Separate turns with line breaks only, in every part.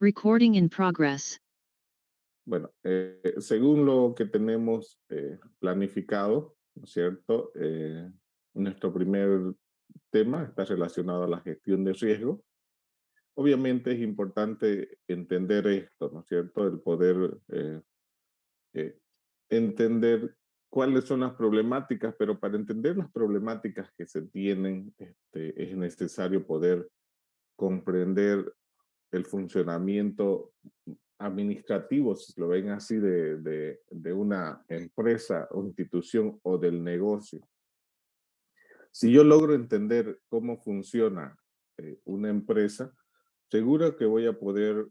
Recording in progress.
Bueno, según lo que tenemos planificado, ¿no es cierto? Nuestro primer tema está relacionado a la gestión de riesgo. Obviamente es importante entender esto, ¿no es cierto? El poder eh, entender cuáles son las problemáticas, pero para entender las problemáticas que se tienen, es necesario poder comprender el funcionamiento administrativo, si lo ven así, de una empresa o institución o del negocio. Si yo logro entender cómo funciona una empresa, seguro que voy a poder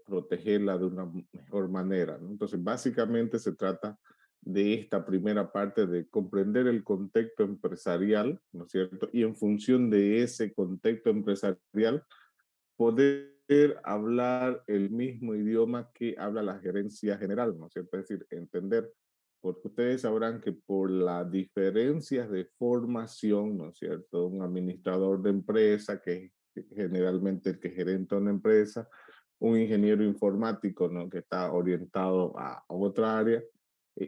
protegerla de una mejor manera, ¿no? Entonces, básicamente se trata de esta primera parte de comprender el contexto empresarial, ¿no es cierto? Y en función de ese contexto empresarial, poder hablar el mismo idioma que habla la gerencia general, ¿no es cierto? Es decir, entender, porque ustedes sabrán que por las diferencias de formación, ¿no es cierto? Un administrador de empresa, que es generalmente el que gerenta una empresa, un ingeniero informático, ¿no? Que está orientado a otra área,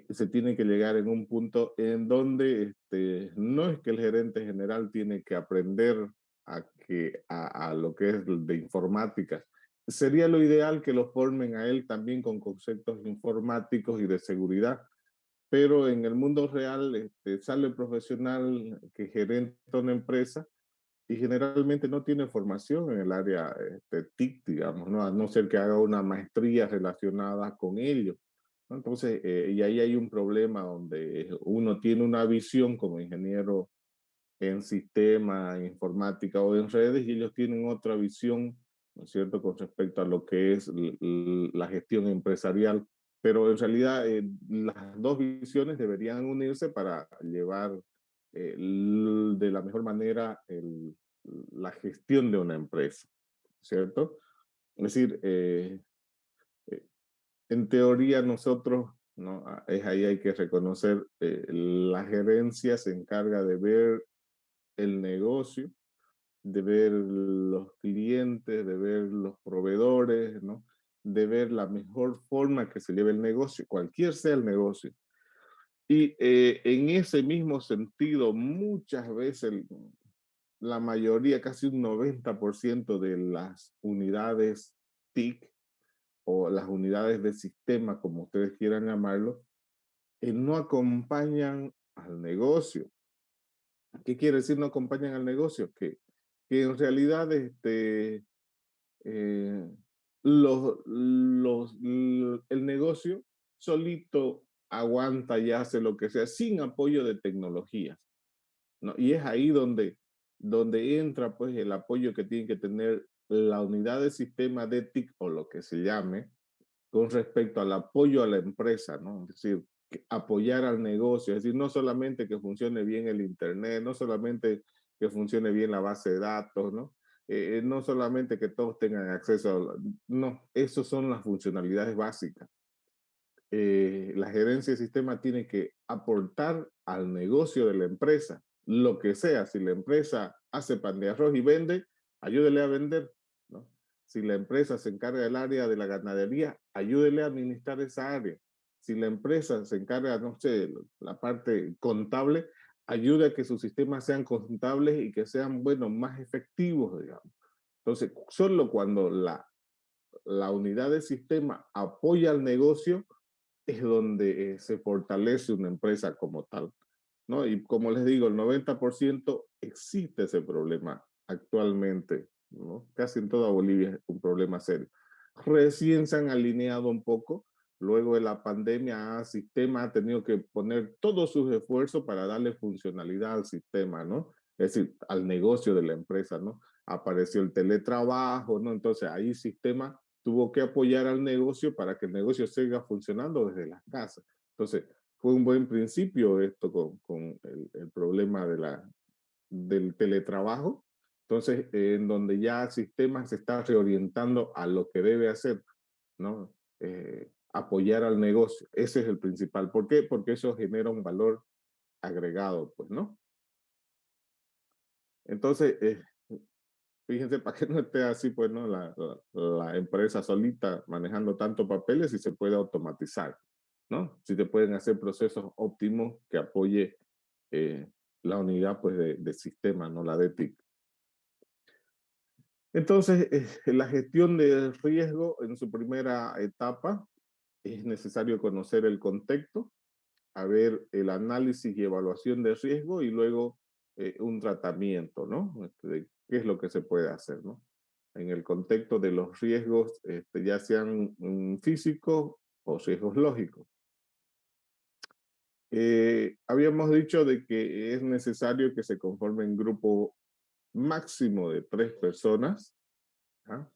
se tiene que llegar en un punto en donde no es que el gerente general tiene que aprender a lo que es de informática. Sería lo ideal que lo formen a él también con conceptos informáticos y de seguridad, pero en el mundo real sale el profesional que gerenta una empresa y generalmente no tiene formación en el área TIC, digamos, ¿no? A no ser que haga una maestría relacionada con ello, ¿no? Entonces, y ahí hay un problema donde uno tiene una visión como ingeniero en sistema, informática o en redes, y ellos tienen otra visión, ¿no es cierto?, con respecto a lo que es la gestión empresarial. Pero en realidad las dos visiones deberían unirse para llevar de la mejor manera la gestión de una empresa, ¿cierto? Es decir, eh, en teoría nosotros, ¿no? Es ahí hay que reconocer, la gerencia se encarga de ver el negocio, de ver los clientes, de ver los proveedores, ¿no? De ver la mejor forma que se lleve el negocio, cualquier sea el negocio. Y en ese mismo sentido, muchas veces, la mayoría, casi un 90% de las unidades TIC o las unidades de sistema, como ustedes quieran llamarlo, no acompañan al negocio. ¿Qué quiere decir no acompañan al negocio? Que en realidad eh, el negocio solito aguanta y hace lo que sea sin apoyo de tecnologías, ¿no? Y es ahí donde entra pues el apoyo que tiene que tener la unidad de sistema de TIC o lo que se llame con respecto al apoyo a la empresa, ¿no? Es decir, apoyar al negocio, es decir, no solamente que funcione bien el Internet, no solamente que funcione bien la base de datos, ¿no? No solamente que todos tengan acceso, no, esas son las funcionalidades básicas. La gerencia de sistema tiene que aportar al negocio de la empresa, lo que sea. Si la empresa hace pan de arroz y vende, ayúdele a vender, ¿no? Si la empresa se encarga del área de la ganadería, ayúdele a administrar esa área. Si la empresa se encarga, no sé, la parte contable, ayude a que sus sistemas sean contables y que sean, bueno, más efectivos, digamos. Entonces, solo cuando la unidad de sistema apoya al negocio, es donde se fortalece una empresa como tal, ¿no? Y como les digo, el 90% existe ese problema actualmente, ¿no? Casi en toda Bolivia es un problema serio. Recién se han alineado un poco, luego de la pandemia, el sistema ha tenido que poner todos sus esfuerzos para darle funcionalidad al sistema, ¿no? Es decir, al negocio de la empresa, ¿no? Apareció el teletrabajo, ¿no? Entonces ahí el sistema tuvo que apoyar al negocio para que el negocio siga funcionando desde las casas. Entonces, fue un buen principio esto con el problema del teletrabajo. Entonces, en donde ya el sistema se está reorientando a lo que debe hacer, ¿no? Apoyar al negocio. Ese es el principal. ¿Por qué? Porque eso genera un valor agregado, pues, ¿no? Entonces, fíjense, para que no esté así, pues, ¿no? La empresa solita manejando tantos papeles y se puede automatizar, ¿no? Si te pueden hacer procesos óptimos que apoye eh, la unidad, pues, de sistema, ¿no? La de TIC. Entonces, la gestión de riesgo en su primera etapa es necesario conocer el contexto, a ver el análisis y evaluación de riesgo y luego un tratamiento, ¿no? De qué es lo que se puede hacer, ¿no? En el contexto de los riesgos, ya sean físicos o riesgos lógicos. Habíamos dicho de que es necesario que se conforme un grupo máximo de 3 personas. ¿Ah?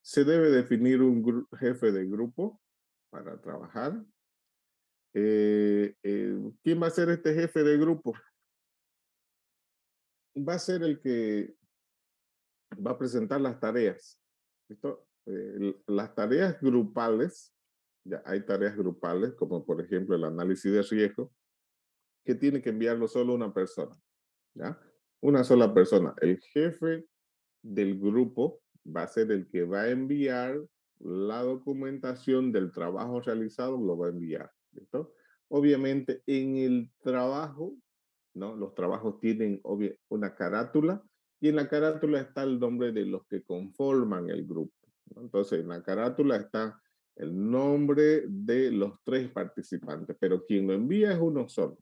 Se debe definir un jefe de grupo para trabajar. ¿Quién va a ser este jefe de grupo? Va a ser el que va a presentar las tareas. ¿Listo? Las tareas grupales, ya hay tareas grupales, como por ejemplo el análisis de riesgo, que tiene que enviarlo solo una persona, ¿ya? Una sola persona. El jefe del grupo va a ser el que va a enviar la documentación del trabajo realizado, lo va a enviar, ¿listo? Obviamente en el trabajo, ¿no? Los trabajos tienen una carátula y en la carátula está el nombre de los que conforman el grupo, ¿no? Entonces en la carátula está el nombre de los 3 participantes, pero quien lo envía es uno solo.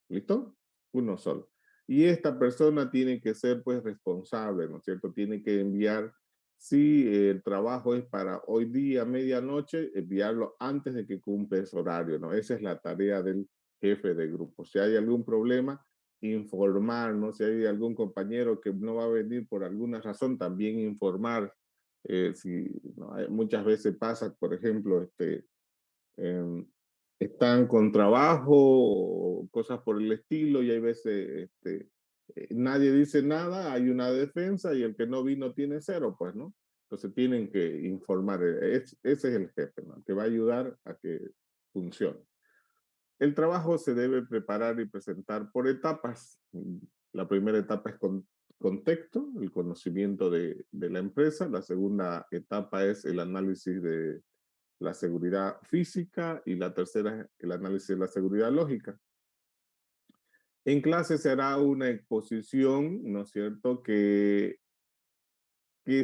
¿Listo? Uno solo. Y esta persona tiene que ser pues responsable, ¿no es cierto? Tiene que enviar, si el trabajo es para hoy día, medianoche, enviarlo antes de que cumpla ese horario, ¿no? Esa es la tarea del jefe de grupo. Si hay algún problema, informar, ¿no? Si hay algún compañero que no va a venir por alguna razón, también informar. Si, ¿no? Muchas veces pasa, por ejemplo, em, están con trabajo o cosas por el estilo y hay veces nadie dice nada, hay una defensa y el que no vino tiene 0, pues, ¿no? Entonces tienen que informar, ese es el jefe, ¿no? Que va a ayudar a que funcione. El trabajo se debe preparar y presentar por etapas. La primera etapa es contexto, el conocimiento de la empresa. La segunda etapa es el análisis de la seguridad física y la tercera es el análisis de la seguridad lógica. En clase se hará una exposición, ¿no es cierto?, que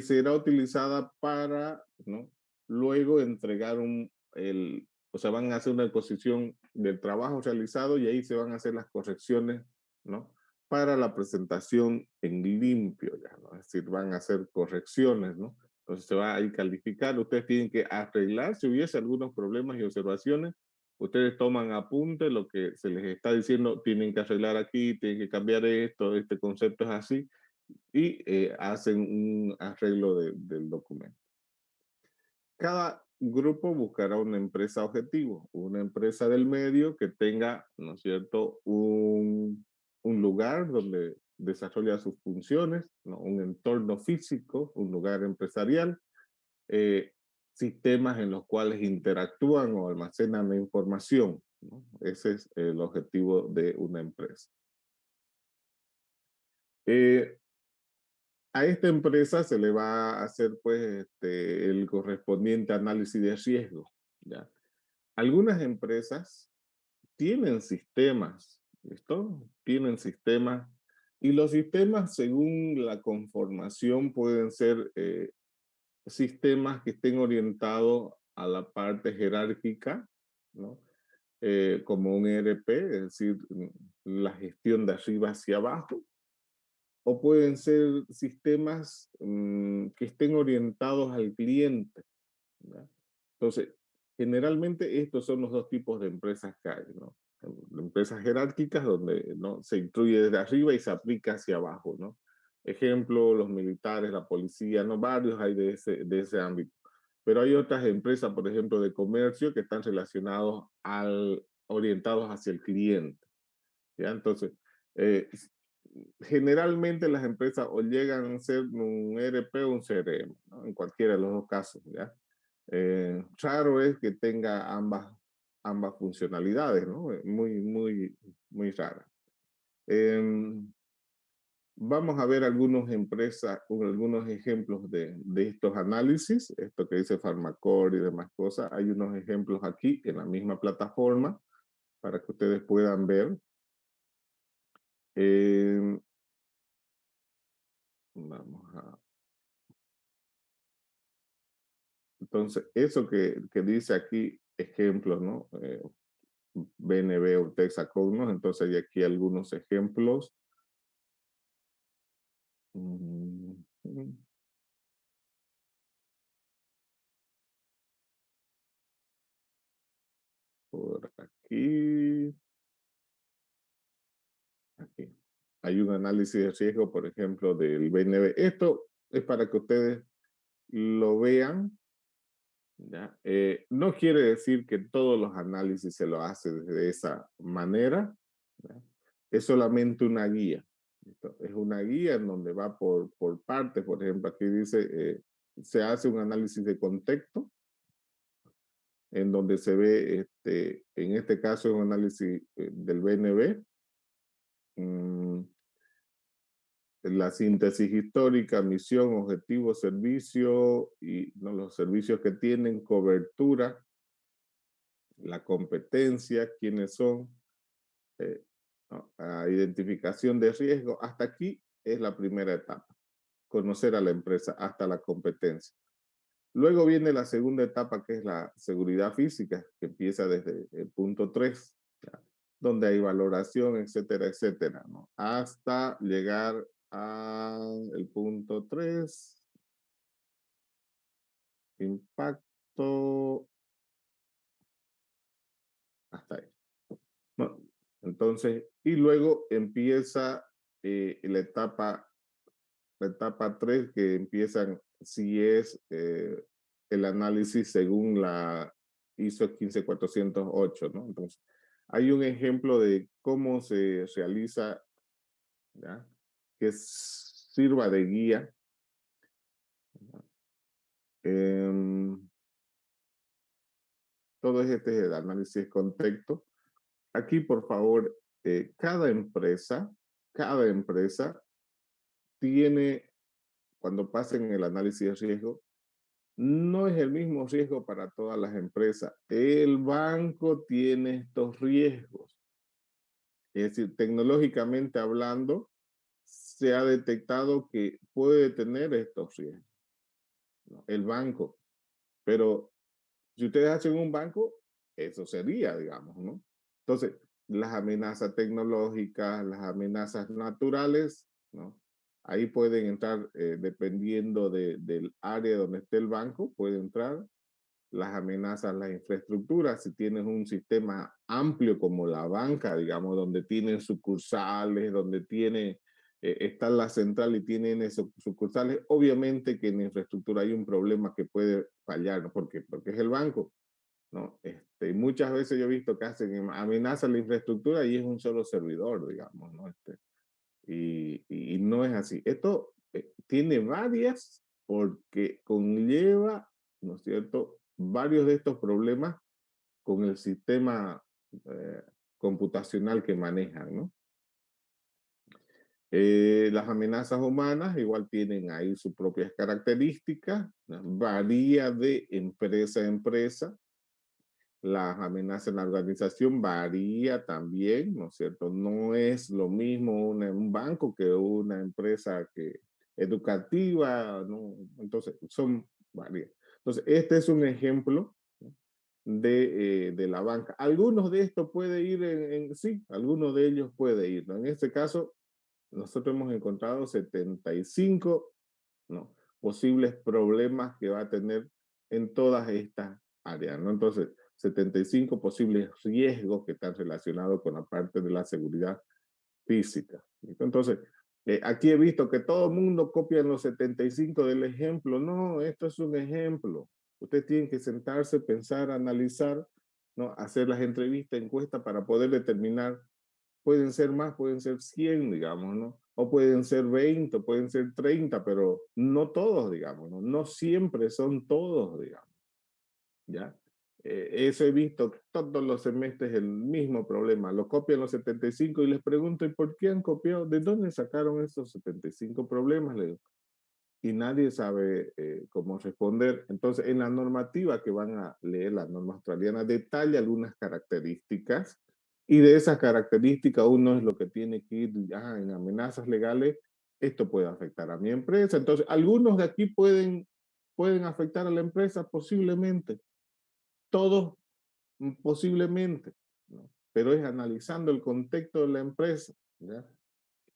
será utilizada para, ¿no? Luego entregar o sea, van a hacer una exposición del trabajo realizado y ahí se van a hacer las correcciones, ¿no? Para la presentación en limpio, ya, ¿no? Es decir, van a hacer correcciones, ¿no? Entonces se va a ir calificar, ustedes tienen que arreglar, si hubiese algunos problemas y observaciones, ustedes toman apunte, lo que se les está diciendo, tienen que arreglar aquí, tienen que cambiar esto, este concepto es así, y hacen un arreglo del documento. Cada grupo buscará una empresa objetivo, una empresa del medio que tenga, ¿no es cierto?, un lugar donde desarrolla sus funciones, ¿no? Un entorno físico, un lugar empresarial, eh, sistemas en los cuales interactúan o almacenan la información, ¿no? Ese es el objetivo de una empresa. Eh, A esta empresa se le va a hacer pues el correspondiente análisis de riesgo, ¿ya? Algunas empresas tienen sistemas, ¿listo? Tienen sistemas y los sistemas según la conformación pueden ser sistemas que estén orientados a la parte jerárquica, ¿no? Como un ERP, es decir, la gestión de arriba hacia abajo, o pueden ser sistemas que estén orientados al cliente, ¿ya? Entonces, generalmente estos son los 2 tipos de empresas que hay, ¿no? Empresas jerárquicas donde, ¿no?, se instruye desde arriba y se aplica hacia abajo, ¿no? Ejemplo, los militares, la policía, ¿no? Varios hay de ese ámbito. Pero hay otras empresas, por ejemplo, de comercio que están orientados hacia el cliente, ¿ya? Entonces, eh, generalmente las empresas o llegan a ser un ERP o un CRM, ¿no? En cualquiera de los 2 casos, ¿ya? Raro es que tenga ambas funcionalidades, ¿no? Muy, muy, muy rara. Em, Vamos a ver algunos algunos ejemplos de estos análisis, esto que dice Farmacore y demás cosas. Hay unos ejemplos aquí en la misma plataforma para que ustedes puedan ver. Eh, vamos a... Entonces, eso que dice aquí, ejemplos, ¿no? BNB o Texacognos, entonces hay aquí algunos ejemplos. Mm, Por aquí. Aquí. Hay un análisis de riesgo, por ejemplo, del BNB. Esto es para que ustedes lo vean. ¿Ya? No quiere decir que todos los análisis se lo hace de esa manera. ¿Ya? Es solamente una guía. Esto es una guía en donde va por partes. Por ejemplo, aquí dice, se hace un análisis de contexto, en donde se ve, en este caso, un análisis del BNB. La síntesis histórica, misión, objetivo, servicio y ¿no? los servicios que tienen, cobertura, la competencia, quiénes son, eh, ¿no? Identificación de riesgo. Hasta aquí es la primera etapa, conocer a la empresa hasta la competencia. Luego viene la segunda etapa, que es la seguridad física, que empieza desde el punto 3, ¿ya? Donde hay valoración, etcétera, etcétera, ¿no? Hasta llegar al punto 3, impacto, hasta ahí. ¿No? Entonces, y luego empieza la etapa 3, que empiezan, si es el análisis según la ISO 15408, ¿no? Entonces, hay un ejemplo de cómo se realiza, ¿ya? Que sirva de guía. Eh, Todo este es el análisis contexto. Aquí, por favor, cada empresa tiene, cuando pasen el análisis de riesgo, no es el mismo riesgo para todas las empresas. El banco tiene estos riesgos. Es decir, tecnológicamente hablando, se ha detectado que puede tener estos riesgos, ¿no? El banco. Pero si ustedes hacen un banco, eso sería, digamos, ¿no? Entonces, las amenazas tecnológicas, las amenazas naturales, ¿no? Ahí pueden entrar, dependiendo del área donde esté el banco, puede entrar las amenazas, las infraestructuras. Si tienes un sistema amplio como la banca, digamos, donde tienen sucursales, donde está la central y tienen esos sucursales, obviamente que en la infraestructura hay un problema que puede fallar, ¿no? Porque es el banco, ¿no? Muchas veces yo he visto que hacen amenazas la infraestructura y es un solo servidor, digamos, ¿no? Y no es así. Esto tiene varias, porque conlleva, ¿no es cierto?, varios de estos problemas con el sistema eh, computacional que manejan, ¿no? Las amenazas humanas igual tienen ahí sus propias características, ¿no? Varía de empresa a empresa. Las amenazas en la organización varía también, ¿no es cierto? No es lo mismo un banco que una empresa educativa, ¿no? Entonces, son varias. Entonces, este es un ejemplo, ¿no? de la banca. Algunos de estos puede ir sí, algunos de ellos puede ir, ¿no? En este caso, nosotros hemos encontrado 75, ¿no? Posibles problemas que va a tener en todas estas áreas, ¿no? Entonces, 75 posibles riesgos que están relacionados con la parte de la seguridad física. Entonces, aquí he visto que todo el mundo copia los 75 del ejemplo. No, esto es un ejemplo. Ustedes tienen que sentarse, pensar, analizar, ¿no? Hacer las entrevistas, encuestas para poder determinar. Pueden ser más, pueden ser 100, digamos, ¿no? O pueden ser 20, pueden ser 30, pero no todos, digamos, ¿no? No siempre son todos, digamos, ¿ya? eso he visto todos los semestres el mismo problema. Lo copian los 75 y les pregunto, ¿y por qué han copiado? ¿De dónde sacaron esos 75 problemas? Le digo, y nadie sabe cómo responder. Entonces, en la normativa que van a leer, la norma australiana, detalla algunas características y de esas características uno es lo que tiene que ir ya en amenazas legales. Esto puede afectar a mi empresa. Entonces, algunos de aquí pueden afectar a la empresa posiblemente, todos posiblemente, ¿no? Pero es analizando el contexto de la empresa, ¿ya?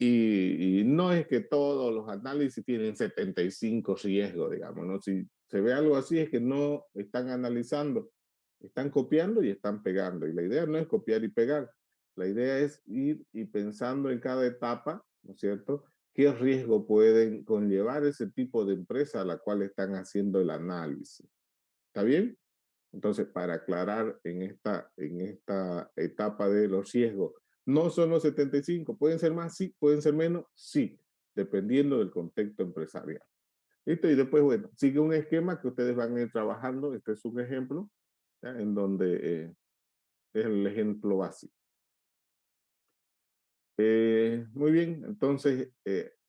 Y no es que todos los análisis tienen 75 riesgos, digamos, ¿no? Si se ve algo así es que no están analizando, están copiando y están pegando. Y la idea no es copiar y pegar, la idea es ir y pensando en cada etapa, ¿no es cierto? ¿Qué riesgo pueden conllevar ese tipo de empresa a la cual están haciendo el análisis? ¿Está bien? Entonces, para aclarar en esta etapa de los riesgos, no son los 75, pueden ser más, sí, pueden ser menos, sí, dependiendo del contexto empresarial. ¿Listo? Y después, bueno, sigue un esquema que ustedes van a ir trabajando, este es un ejemplo, ¿ya? En donde es el ejemplo básico. Muy bien, entonces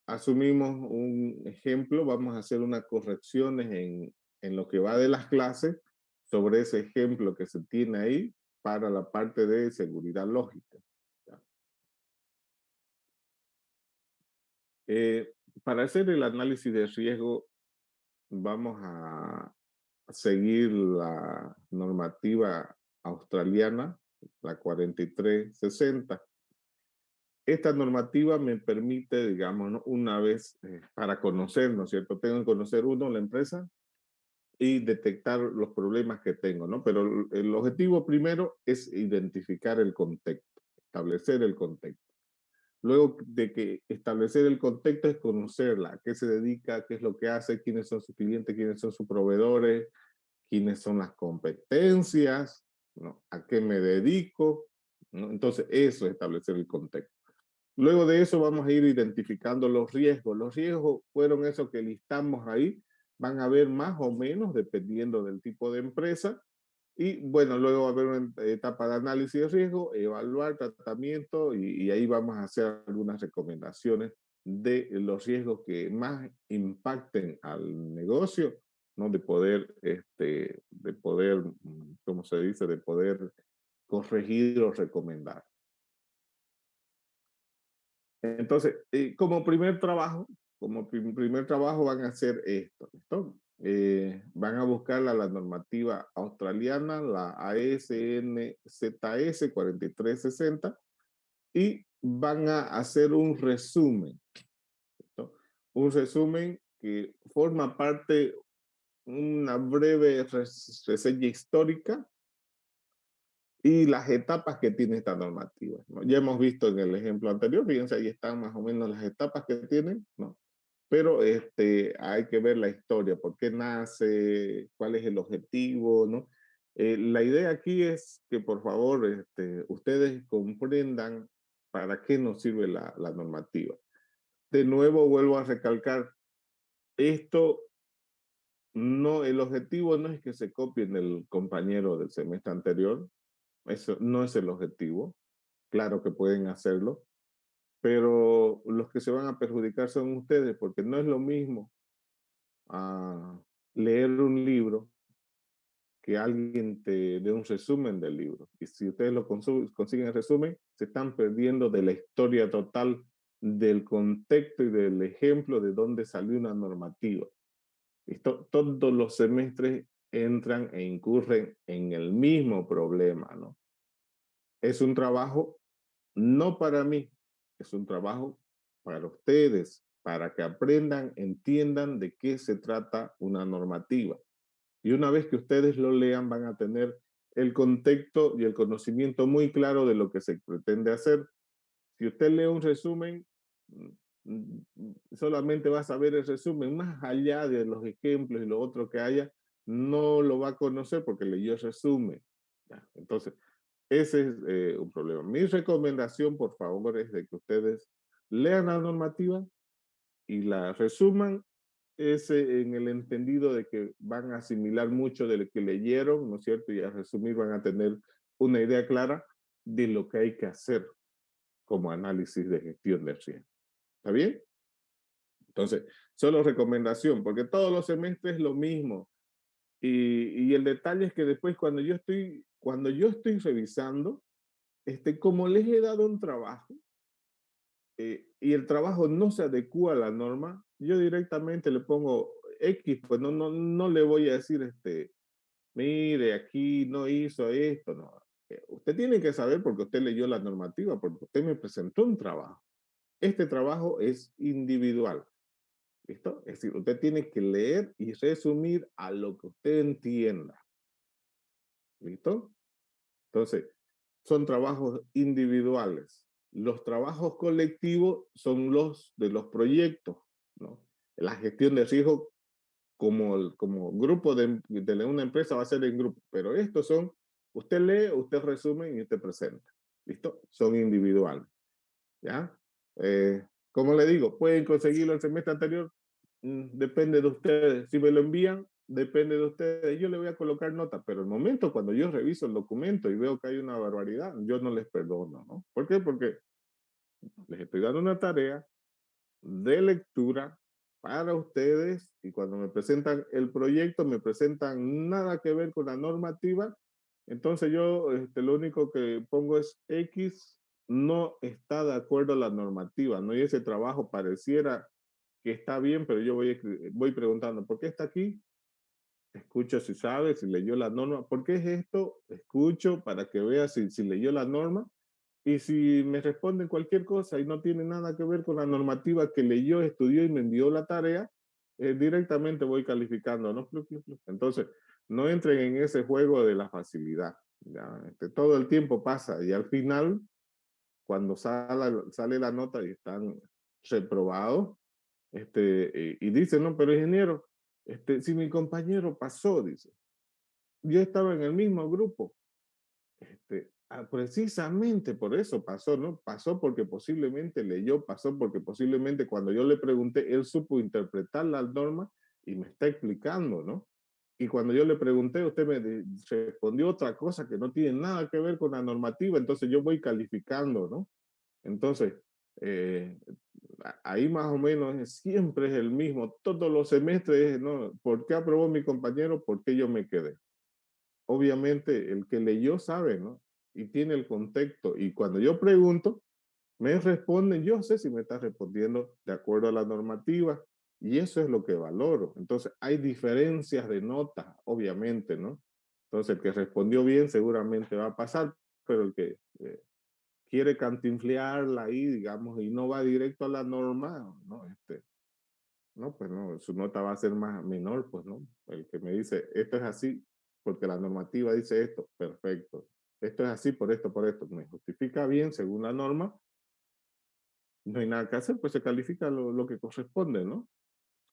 asumimos un ejemplo, vamos a hacer unas correcciones en lo que va de las clases sobre ese ejemplo que se tiene ahí para la parte de seguridad lógica. ¿Ya? Eh, para hacer el análisis de riesgo, vamos a seguir la normativa australiana, la 4360. Esta normativa me permite, digamos, ¿no? Una vez para conocer, ¿no es cierto? Tengo que conocer uno, la empresa, y detectar los problemas que tengo, ¿no? Pero el objetivo primero es identificar el contexto, establecer el contexto. Luego de que establecer el contexto es conocerla, a qué se dedica, qué es lo que hace, quiénes son sus clientes, quiénes son sus proveedores, quiénes son las competencias, ¿no? A qué me dedico, ¿no? Entonces, eso es establecer el contexto. Luego de eso vamos a ir identificando los riesgos. Los riesgos fueron esos que listamos ahí. Van a haber más o menos dependiendo del tipo de empresa. Y bueno, luego va a haber una etapa de análisis de riesgo, evaluar tratamiento y ahí vamos a hacer algunas recomendaciones de los riesgos que más impacten al negocio, ¿no? De poder, ¿cómo se dice? De poder corregir o recomendar. Entonces, como primer trabajo van a hacer esto, ¿listo? Van a buscar la normativa australiana, la ASNZS 4360, y van a hacer un resumen, ¿listo? Un resumen que forma parte, una breve reseña histórica y las etapas que tiene esta normativa, ¿no? Ya hemos visto en el ejemplo anterior, fíjense, ahí están más o menos las etapas que tienen, ¿no? Pero hay que ver la historia, por qué nace, cuál es el objetivo, ¿no? La idea aquí es que por favor ustedes comprendan para qué nos sirve la normativa. De nuevo vuelvo a recalcar, esto no, el objetivo no es que se copien del compañero del semestre anterior, eso no es el objetivo. Claro que pueden hacerlo, pero los que se van a perjudicar son ustedes, porque no es lo mismo leer un libro que alguien te dé un resumen del libro. Y si ustedes lo consiguen el resumen, se están perdiendo de la historia total del contexto y del ejemplo de dónde salió una normativa. Todos los semestres entran e incurren en el mismo problema, ¿no? Es un trabajo no para mí, es un trabajo para ustedes, para que aprendan, entiendan de qué se trata una normativa. Y una vez que ustedes lo lean, van a tener el contexto y el conocimiento muy claro de lo que se pretende hacer. Si usted lee un resumen, solamente va a saber el resumen, más allá de los ejemplos y lo otro que haya, no lo va a conocer porque leyó el resumen. ¿Ya? Entonces, ese es un problema. Mi recomendación, por favor, es de que ustedes lean la normativa y la resuman es en el entendido de que van a asimilar mucho de lo que leyeron, ¿no es cierto? Y a resumir van a tener una idea clara de lo que hay que hacer como análisis de gestión de riesgo. ¿Está bien? Entonces, solo recomendación, porque todos los semestres es lo mismo. Y el detalle es que después cuando yo estoy revisando, como les he dado un trabajo y el trabajo no se adecua a la norma, yo directamente le pongo X, pues no le voy a decir, mire, aquí no hizo esto, no. Usted tiene que saber porque usted leyó la normativa, porque usted me presentó un trabajo. Este trabajo es individual. ¿Listo? Es decir, usted tiene que leer y resumir a lo que usted entienda. ¿Listo? Entonces, son trabajos individuales. Los trabajos colectivos son los de los proyectos, ¿no? La gestión de riesgo como grupo de una empresa va a ser en grupo, pero estos son, usted lee, usted resume y usted presenta. ¿Listo? Son individuales. ¿Ya? Como le digo, pueden conseguirlo el semestre anterior, depende de ustedes. Si me lo envían, depende de ustedes. Yo le voy a colocar nota, pero el momento cuando yo reviso el documento y veo que hay una barbaridad, yo no les perdono, ¿no? ¿Por qué? Porque les estoy dando una tarea de lectura para ustedes y cuando me presentan el proyecto, me presentan nada que ver con la normativa, entonces yo lo único que pongo es X no está de acuerdo a la normativa, ¿no? Y ese trabajo pareciera que está bien, pero yo voy preguntando, ¿por qué está aquí? Escucho si sabe, si leyó la norma. ¿Por qué es esto? Escucho para que vea si leyó la norma. Y si me responden cualquier cosa y no tiene nada que ver con la normativa que leyó, estudió y me envió la tarea, directamente voy calificando, ¿no? Entonces, no entren en ese juego de la facilidad. Ya, todo el tiempo pasa y al final, cuando sale la nota y están reprobados, y dice, no, pero ingeniero, si mi compañero pasó, dice, yo estaba en el mismo grupo, precisamente por eso pasó, ¿no? Pasó porque posiblemente leyó, pasó porque posiblemente cuando yo le pregunté, él supo interpretar las normas y me está explicando, ¿no? Y cuando yo le pregunté, usted me respondió otra cosa que no tiene nada que ver con la normativa, entonces yo voy calificando, ¿no? Entonces, eh, ahí más o menos siempre es el mismo, todos los semestres, ¿no? ¿Por qué aprobó mi compañero? ¿Por qué yo me quedé? Obviamente el que leyó sabe, ¿no? Y tiene el contexto. Y cuando yo pregunto, me responden, yo sé si me está respondiendo de acuerdo a la normativa. Y eso es lo que valoro. Entonces, hay diferencias de notas, obviamente, ¿no? Entonces, el que respondió bien seguramente va a pasar, pero el que quiere cantinflearla ahí, digamos, y no va directo a la norma, ¿no? No, pues no, su nota va a ser más menor, pues no. El que me dice, esto es así porque la normativa dice esto, perfecto. Esto es así por esto, me justifica bien según la norma, no hay nada que hacer, pues se califica lo que corresponde, ¿no?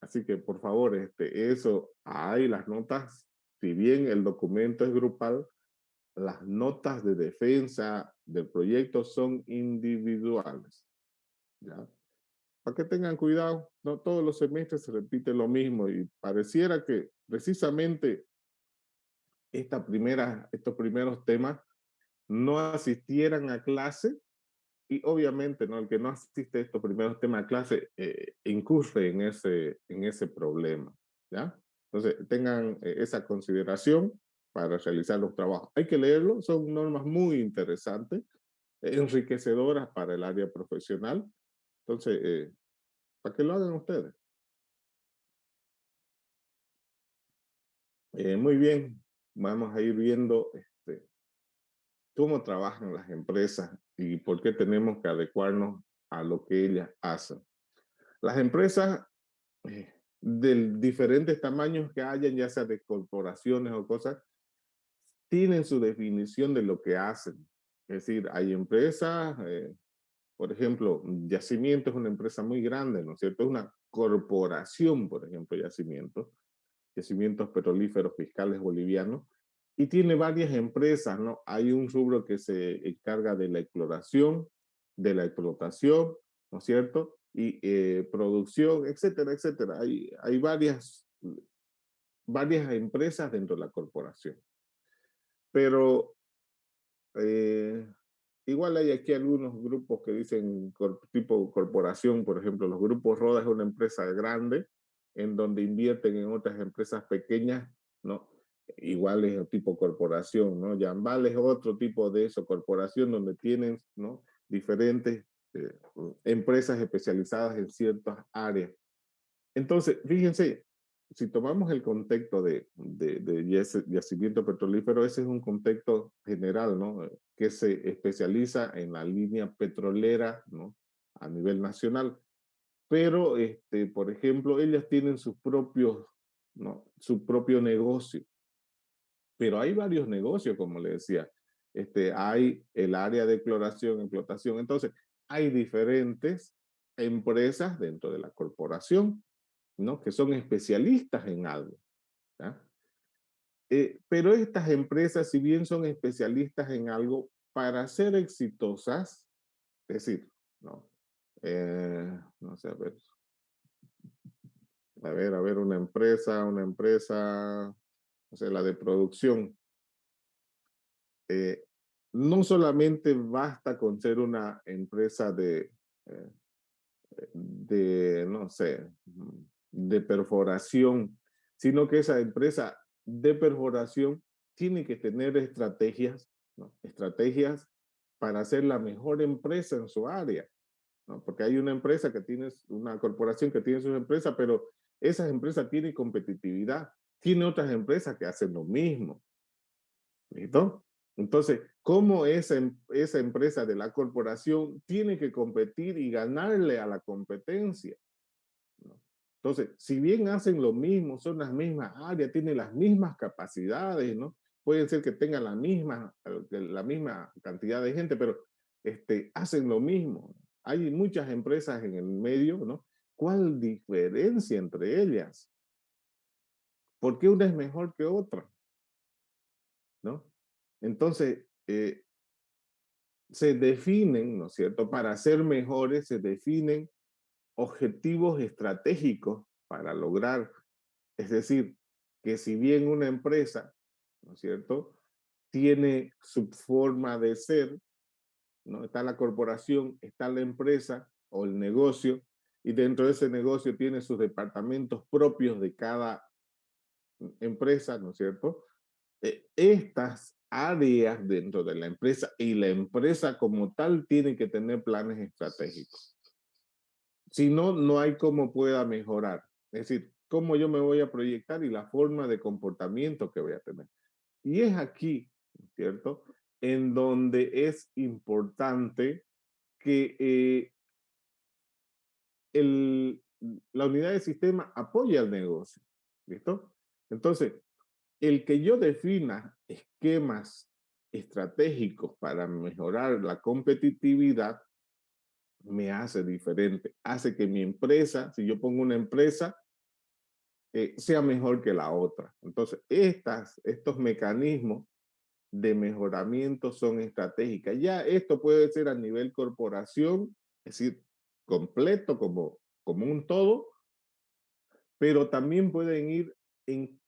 Así que por favor, eso, hay las notas, si bien el documento es grupal, las notas de defensa del proyecto son individuales, ¿ya? Para que tengan cuidado, no todos los semestres se repite lo mismo y pareciera que precisamente estos primeros temas no asistieran a clase y obviamente no, el que no asiste a estos primeros temas a clase incurre en ese problema, ¿ya? Entonces tengan esa consideración para realizar los trabajos. Hay que leerlo, son normas muy interesantes, enriquecedoras para el área profesional. Entonces, para que lo hagan ustedes. Muy bien, vamos a ir viendo cómo trabajan las empresas y por qué tenemos que adecuarnos a lo que ellas hacen. Las empresas de diferentes tamaños que hayan, ya sea de corporaciones o cosas, tienen su definición de lo que hacen. Es decir, hay empresas, por ejemplo, Yacimiento es una empresa muy grande, ¿no es cierto? Es una corporación, por ejemplo, Yacimientos Petrolíferos Fiscales Bolivianos, y tiene varias empresas, ¿no? Hay un rubro que se encarga de la exploración, de la explotación, ¿no es cierto? y producción, etcétera, etcétera. Hay varias empresas dentro de la corporación. Pero eh, igual hay aquí algunos grupos que dicen tipo corporación, por ejemplo, los grupos Roda es una empresa grande en donde invierten en otras empresas pequeñas, ¿no? Igual es tipo corporación, ¿no? Jambal es otro tipo de eso, corporación donde tienen, ¿no? Diferentes empresas especializadas en ciertas áreas. Entonces, fíjense, si tomamos el contexto de yacimiento petrolífero, ese es un contexto general, ¿no? Que se especializa en la línea petrolera, ¿no? A nivel nacional. Pero, por ejemplo, ellas tienen sus propios, ¿no? Su propio negocio. Pero hay varios negocios, como le decía. Hay el área de exploración, explotación. Entonces, hay diferentes empresas dentro de la corporación, ¿no? Que son especialistas en algo. ¿Ya? Pero estas empresas, si bien son especialistas en algo, para ser exitosas, es decir, ¿no? No sé, a ver, una empresa, no sé, la de producción, eh, no solamente basta con ser una empresa eh, no sé, de perforación, sino que esa empresa de perforación tiene que tener estrategias, ¿no? Estrategias para ser la mejor empresa en su área, ¿no? Porque hay una empresa que tiene, una corporación que tiene sus empresas, pero esas empresas tienen competitividad, tiene otras empresas que hacen lo mismo, ¿listo? Entonces, ¿cómo esa empresa de la corporación tiene que competir y ganarle a la competencia? ¿No? Entonces, si bien hacen lo mismo, son las mismas áreas, tienen las mismas capacidades, ¿no? Pueden ser que tengan la misma cantidad de gente, pero hacen lo mismo. Hay muchas empresas en el medio, ¿no? ¿Cuál diferencia entre ellas? ¿Por qué una es mejor que otra? ¿No? Entonces, se definen, ¿no es cierto? Para ser mejores se definen objetivos estratégicos para lograr. Es decir, que si bien una empresa, ¿no es cierto?, tiene su forma de ser, ¿no? Está la corporación, está la empresa o el negocio, y dentro de ese negocio tiene sus departamentos propios de cada empresa, ¿no es cierto? Estas áreas dentro de la empresa y la empresa como tal tiene que tener planes estratégicos. Si no, no hay cómo pueda mejorar. Es decir, cómo yo me voy a proyectar y la forma de comportamiento que voy a tener. Y es aquí, ¿cierto? En donde es importante que el, la unidad de sistema apoye al negocio. ¿Listo? Entonces, el que yo defina esquemas estratégicos para mejorar la competitividad me hace diferente. Hace que mi empresa, si yo pongo una empresa, sea mejor que la otra. Entonces, estos mecanismos de mejoramiento son estratégicas. Ya esto puede ser a nivel corporación, es decir, completo como un todo, pero también pueden ir en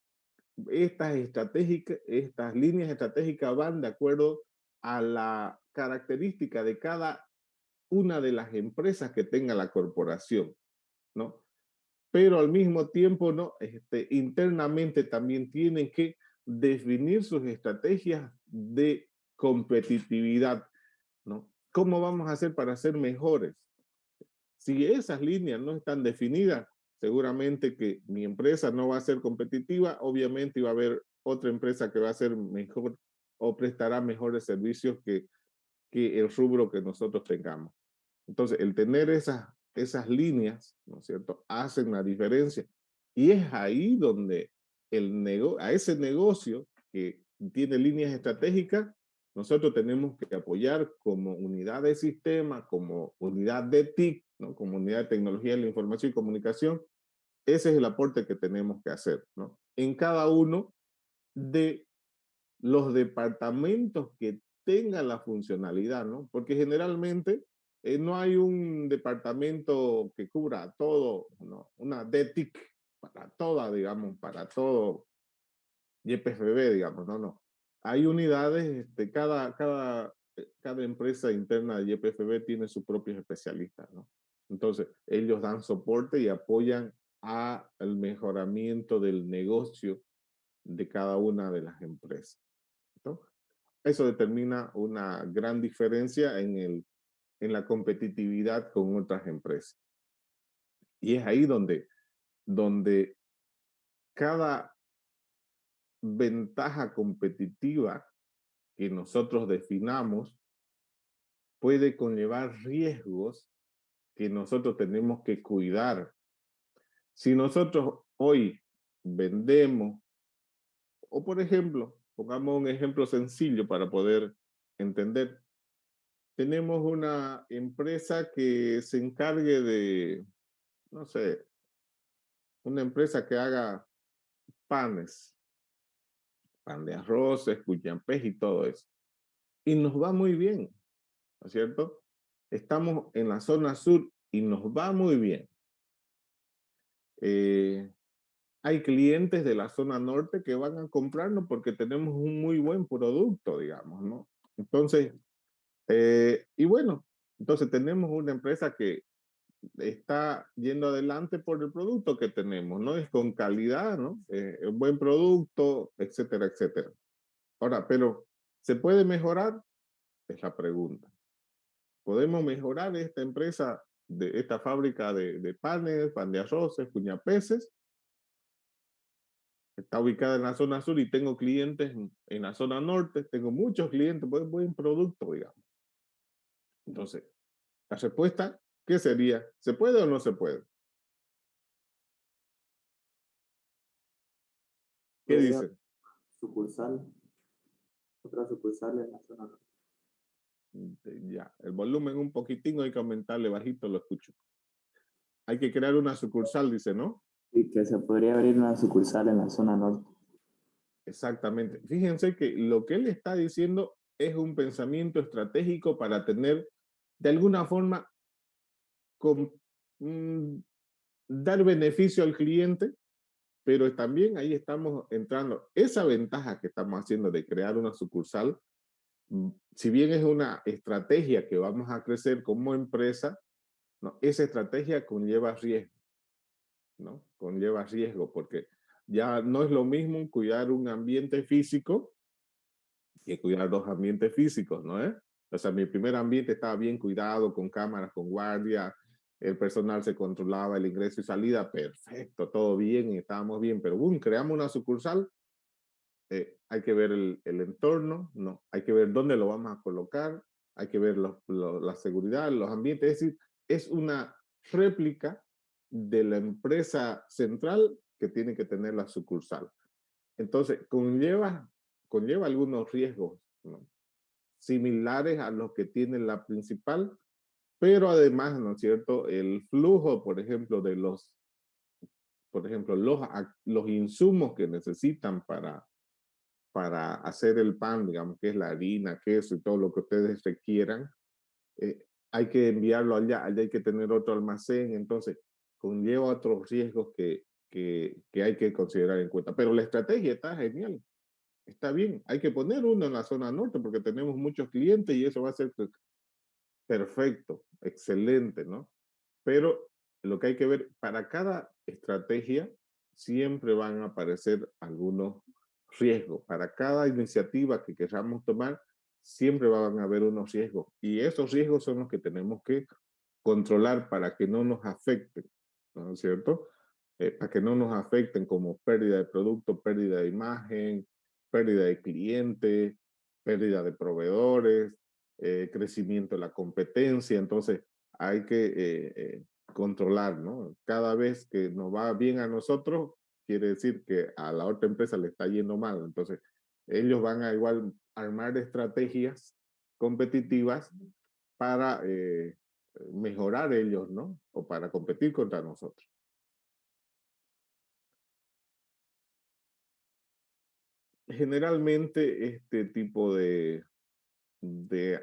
estas líneas estratégicas van de acuerdo a la característica de cada una de las empresas que tenga la corporación, ¿no? Pero al mismo tiempo, ¿no? Internamente también tienen que definir sus estrategias de competitividad, ¿no? ¿Cómo vamos a hacer para ser mejores? Si esas líneas no están definidas, seguramente que mi empresa no va a ser competitiva, obviamente va a haber otra empresa que va a ser mejor o prestará mejores servicios que el rubro que nosotros tengamos. Entonces, el tener esas líneas, ¿no es cierto?, hacen la diferencia. Y es ahí donde a ese negocio que tiene líneas estratégicas, nosotros tenemos que apoyar como unidad de sistema, como unidad de TIC, ¿no? Como unidad de tecnología de la información y comunicación. Ese es el aporte que tenemos que hacer, ¿no? En cada uno de los departamentos que tengan la funcionalidad, ¿no? Porque generalmente no hay un departamento que cubra todo, ¿no? Una DETIC para toda, digamos, para todo YPFB, digamos, no. Hay unidades, cada empresa interna de YPFB tiene sus propios especialistas, ¿no? Entonces, ellos dan soporte y apoyan al mejoramiento del negocio de cada una de las empresas, ¿no? Eso determina una gran diferencia en la competitividad con otras empresas. Y es ahí donde cada ventaja competitiva que nosotros definamos puede conllevar riesgos que nosotros tenemos que cuidar. Si nosotros hoy vendemos, o por ejemplo, pongamos un ejemplo sencillo para poder entender, tenemos una empresa que se encargue de, no sé, una empresa que haga panes, pan de arroz, escuchampés y todo eso. Y nos va muy bien, ¿no es cierto? Estamos en la zona sur y nos va muy bien. Hay clientes de la zona norte que van a comprarnos porque tenemos un muy buen producto, digamos, ¿no? Entonces, y bueno, entonces tenemos una empresa que está yendo adelante por el producto que tenemos, ¿no? Es con calidad, ¿no? Un buen producto, etcétera, etcétera. Ahora, pero ¿se puede mejorar? Es la pregunta. ¿Podemos mejorar esta empresa, de esta fábrica de panes, pan de arroces, puñapeces? Está ubicada en la zona sur y tengo clientes en la zona norte, tengo muchos clientes, buen producto, digamos. Entonces, la respuesta, ¿qué sería? ¿Se puede o no se puede? ¿Qué
Puede haber
dicen?
sucursal, otra sucursal en la zona norte.
Ya, el volumen un poquitín, hay que aumentarle bajito, lo escucho. Hay que crear una sucursal, dice, ¿no?
Y que se podría abrir una sucursal en la zona norte.
Exactamente. Fíjense que lo que él está diciendo es un pensamiento estratégico para tener, de alguna forma, con, mm, dar beneficio al cliente, pero también ahí estamos entrando. Esa ventaja que estamos haciendo de crear una sucursal, si bien es una estrategia que vamos a crecer como empresa, ¿no? Esa estrategia conlleva riesgo, ¿no? Conlleva riesgo porque ya no es lo mismo cuidar un ambiente físico que cuidar dos ambientes físicos, ¿no es? O sea, mi primer ambiente estaba bien cuidado, con cámaras, con guardia, el personal se controlaba el ingreso y salida, perfecto, todo bien, y estábamos bien, pero boom, creamos una sucursal, hay que ver el entorno, ¿no? Hay que ver dónde lo vamos a colocar, hay que ver la seguridad, los ambientes, es decir, es una réplica de la empresa central que tiene que tener la sucursal. Entonces, conlleva algunos riesgos, ¿no? Similares a los que tiene la principal, pero además, ¿no es cierto? El flujo, por ejemplo, los insumos que necesitan para hacer el pan, digamos, que es la harina, queso y todo lo que ustedes requieran, hay que enviarlo allá hay que tener otro almacén, entonces conlleva otros riesgos que hay que considerar en cuenta. Pero la estrategia está genial, está bien, hay que poner uno en la zona norte porque tenemos muchos clientes y eso va a ser perfecto, excelente, ¿no? Pero lo que hay que ver, para cada estrategia siempre van a aparecer algunos riesgos. Para cada iniciativa que queramos tomar, siempre van a haber unos riesgos. Y esos riesgos son los que tenemos que controlar para que no nos afecten, ¿no es cierto? Para que no nos afecten como pérdida de producto, pérdida de imagen, pérdida de clientes, pérdida de proveedores, crecimiento de la competencia. Entonces, hay que controlar, ¿no? Cada vez que nos va bien a nosotros, quiere decir que a la otra empresa le está yendo mal. Entonces, ellos van a igual armar estrategias competitivas para mejorar ellos, ¿no? O para competir contra nosotros. Generalmente este tipo de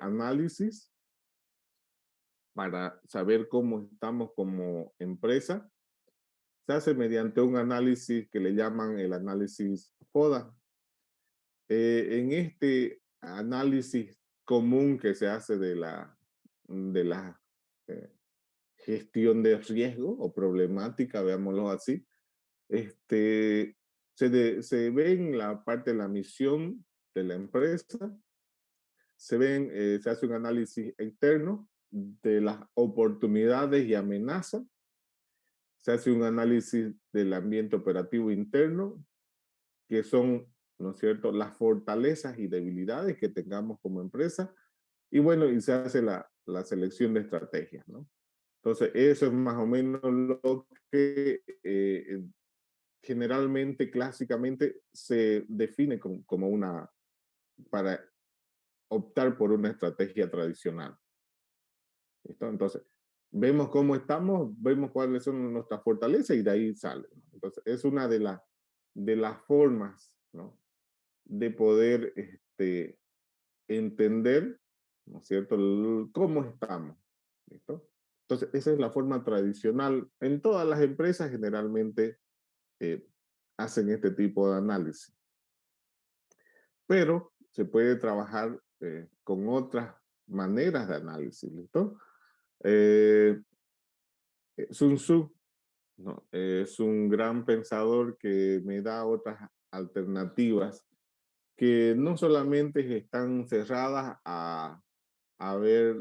análisis para saber cómo estamos como empresa, se hace mediante un análisis que le llaman el análisis FODA. En este análisis común que se hace de la eh, gestión de riesgo o problemática, veámoslo así, se ve en la parte de la misión de la empresa, se hace un análisis externo de las oportunidades y amenazas, se hace un análisis del ambiente operativo interno, que son, ¿no es cierto?, las fortalezas y debilidades que tengamos como empresa, y bueno, y se hace la selección de estrategias, ¿no? Entonces, eso es más o menos lo que generalmente, clásicamente, se define como para optar por una estrategia tradicional. ¿Listo? Entonces, vemos cómo estamos, vemos cuáles son nuestras fortalezas y de ahí sale, ¿no? Entonces, es una de las formas, ¿no?, de poder entender, ¿no es cierto?, cómo estamos. ¿Listo? Entonces, esa es la forma tradicional. En todas las empresas generalmente eh, hacen este tipo de análisis. Pero se puede trabajar con otras maneras de análisis. ¿Listo? Sun Tzu, ¿no?, es un gran pensador que me da otras alternativas que no solamente están cerradas a ver,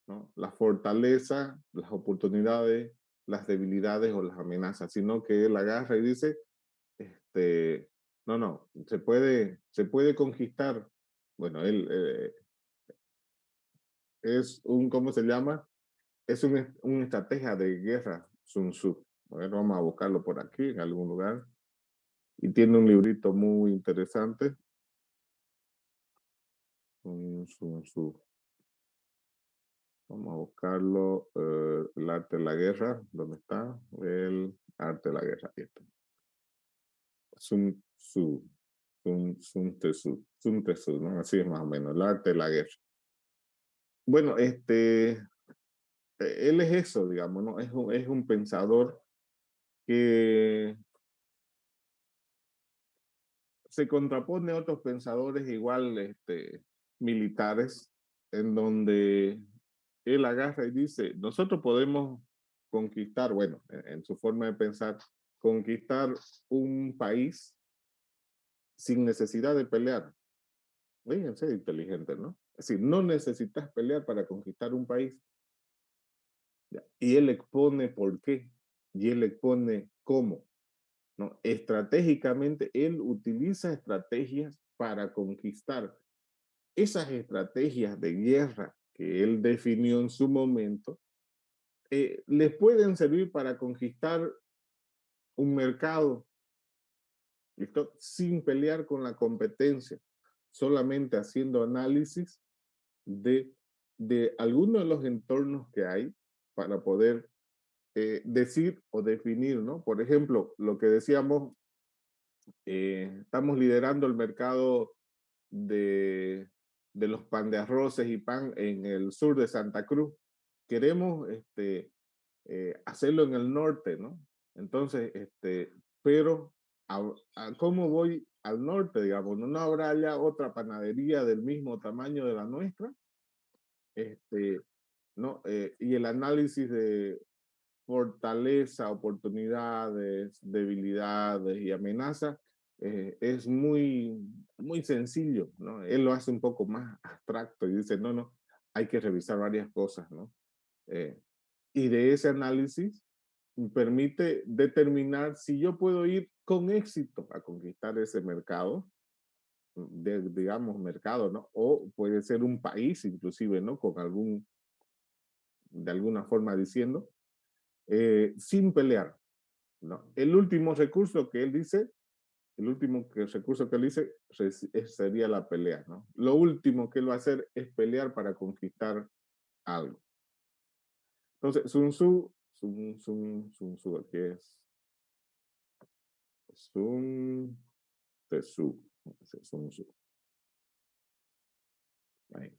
¿no?, la fortaleza, las oportunidades, las debilidades o las amenazas, sino que él agarra y dice, no, no, se puede conquistar. Bueno, él es ¿cómo se llama? Es una estrategia de guerra, Sun Tzu. A ver, vamos a buscarlo por aquí, en algún lugar. Y tiene un librito muy interesante. Sun Tzu. Vamos a buscarlo. El arte de la guerra. ¿Dónde está? El arte de la guerra. Ahí está. Sun Tzu. Sun Tzu. Sun Tzu, ¿no? Así es más o menos. El arte de la guerra. Bueno, él es eso, digamos, ¿no? Es un pensador que se contrapone a otros pensadores igual, militares, en donde él agarra y dice, nosotros podemos conquistar, bueno, en su forma de pensar, conquistar un país sin necesidad de pelear. Fíjense, inteligente, ¿no? Es decir, no necesitas pelear para conquistar un país. Y él expone por qué, y él expone cómo, ¿no? Estratégicamente, él utiliza estrategias para conquistar. Esas estrategias de guerra que él definió en su momento, les pueden servir para conquistar un mercado, ¿listo?, sin pelear con la competencia, solamente haciendo análisis de, de algunos de los entornos que hay para poder decir o definir, ¿no? Por ejemplo, lo que decíamos, estamos liderando el mercado de, de los pan de arroces y pan en el sur de Santa Cruz. Queremos hacerlo en el norte, ¿no? Entonces, pero ¿cómo voy al norte, digamos? ¿No habrá ya otra panadería del mismo tamaño de la nuestra? ¿No? Y el análisis de fortaleza, oportunidades, debilidades y amenazas es muy sencillo, ¿no? Él lo hace un poco más abstracto y dice, no, no, hay que revisar varias cosas, ¿no? Eh, y de ese análisis permite determinar si yo puedo ir con éxito a conquistar ese mercado, digamos, mercado, ¿no? O puede ser un país inclusive, ¿no? De alguna forma diciendo, sin pelear, ¿no? El último recurso que él dice, recurso que él dice sería la pelea, ¿no? Lo último que él va a hacer es pelear para conquistar algo. Entonces, Sun Tzu, aquí es Sun Tzu. Ahí.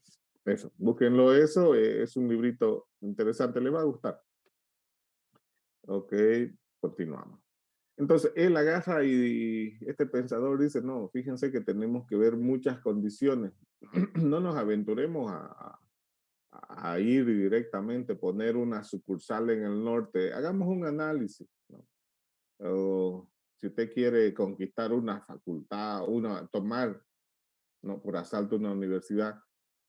Eso, búsquenlo eso, es un librito interesante, le va a gustar. Ok, continuamos. Entonces, él agarra y este pensador dice, no, fíjense que tenemos que ver muchas condiciones. No nos aventuremos a ir directamente, poner una sucursal en el norte. Hagamos un análisis, ¿no? O si usted quiere conquistar una facultad, tomar, ¿no?, por asalto una universidad,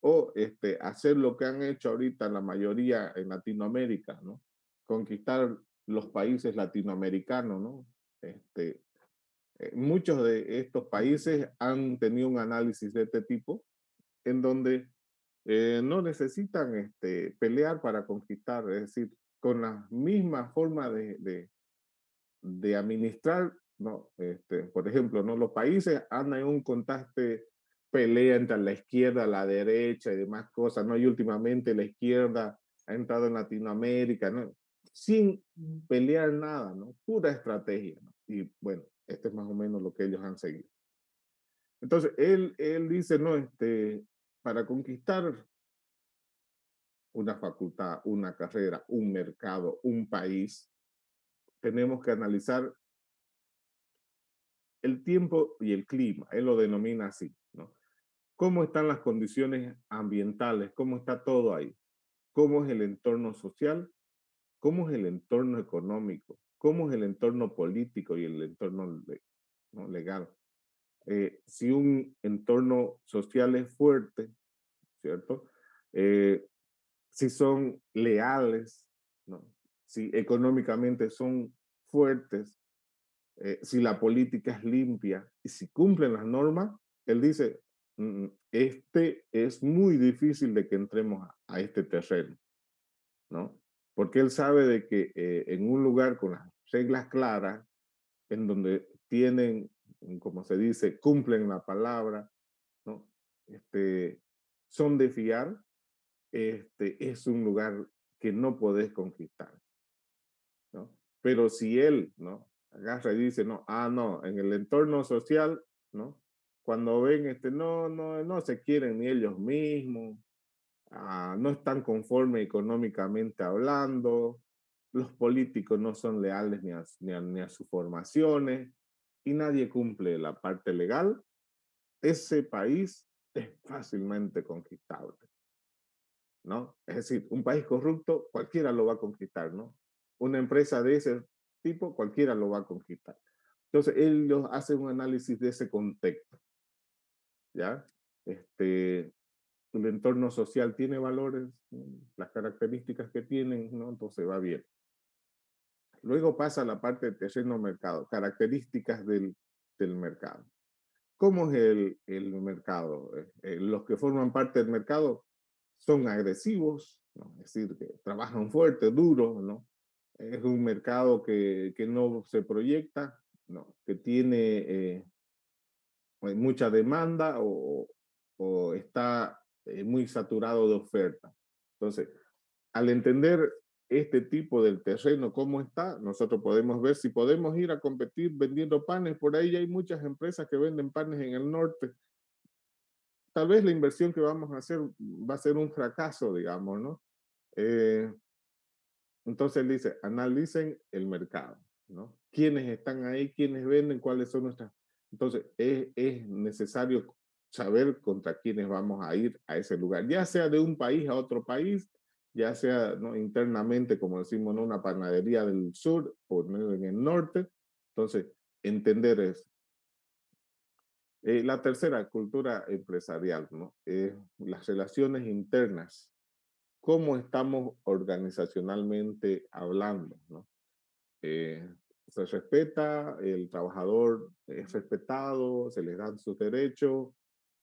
o hacer lo que han hecho ahorita la mayoría en Latinoamérica, ¿no? Conquistar los países latinoamericanos, ¿no? Muchos de estos países han tenido un análisis de este tipo, en donde no necesitan pelear para conquistar, es decir, con la misma forma de administrar, ¿no? Por ejemplo, ¿no? Los países andan en un constante pelea entre la izquierda, la derecha y demás cosas, ¿no? Y últimamente la izquierda ha entrado en Latinoamérica, ¿no? Sin pelear nada, ¿no? Pura estrategia, ¿no? Y bueno, este es más o menos lo que ellos han seguido. Entonces, él dice, no, para conquistar una facultad, una carrera, un mercado, un país, tenemos que analizar el tiempo y el clima, él lo denomina así, ¿no? ¿Cómo están las condiciones ambientales? ¿Cómo está todo ahí? ¿Cómo es el entorno social? ¿Cómo es el entorno económico? ¿Cómo es el entorno político y el entorno ¿no?, legal? Si un entorno social es fuerte, ¿cierto? Si son leales, ¿no? Si económicamente son fuertes, si la política es limpia y si cumplen las normas, él dice, este es muy difícil de que entremos a este terreno, ¿no? Porque él sabe de que en un lugar con las reglas claras, en donde tienen, como se dice, cumplen la palabra, ¿no? Son de fiar, es un lugar que no podés conquistar, ¿no? Pero si él, ¿no?, agarra y dice, no, no, en el entorno social, ¿no? Cuando ven, no se quieren ni ellos mismos, no están conformes económicamente hablando, los políticos no son leales ni a sus formaciones y nadie cumple la parte legal, ese país es fácilmente conquistable, ¿no? Es decir, un país corrupto, cualquiera lo va a conquistar, ¿no? Una empresa de ese tipo, cualquiera lo va a conquistar. Entonces, ellos hacen un análisis de ese contexto, ¿ya? El entorno social tiene valores, las características que tienen, ¿no? Entonces va bien. Luego pasa la parte de terreno mercado, características del mercado. ¿Cómo es el mercado? Los que forman parte del mercado son agresivos, ¿no? Es decir, que trabajan fuerte, duro, ¿no? Es un mercado que no se proyecta, ¿no? Que tiene mucha demanda o está muy saturado de oferta. Entonces, al entender este tipo del terreno, cómo está, nosotros podemos ver si podemos ir a competir vendiendo panes. Por ahí hay muchas empresas que venden panes en el norte. Tal vez la inversión que vamos a hacer va a ser un fracaso, digamos, ¿no? Entonces él dice, analicen el mercado, ¿no? ¿Quiénes están ahí? ¿Quiénes venden? ¿Cuáles son nuestras? Entonces es necesario saber contra quiénes vamos a ir a ese lugar, ya sea de un país a otro país, ya sea, ¿no?, internamente, como decimos, ¿no?, una panadería del sur o en el norte. Entonces, entender eso. La tercera, cultura empresarial, ¿no? Las relaciones internas. ¿Cómo estamos organizacionalmente hablando, ¿no? Se respeta, el trabajador es respetado, se les dan sus derechos,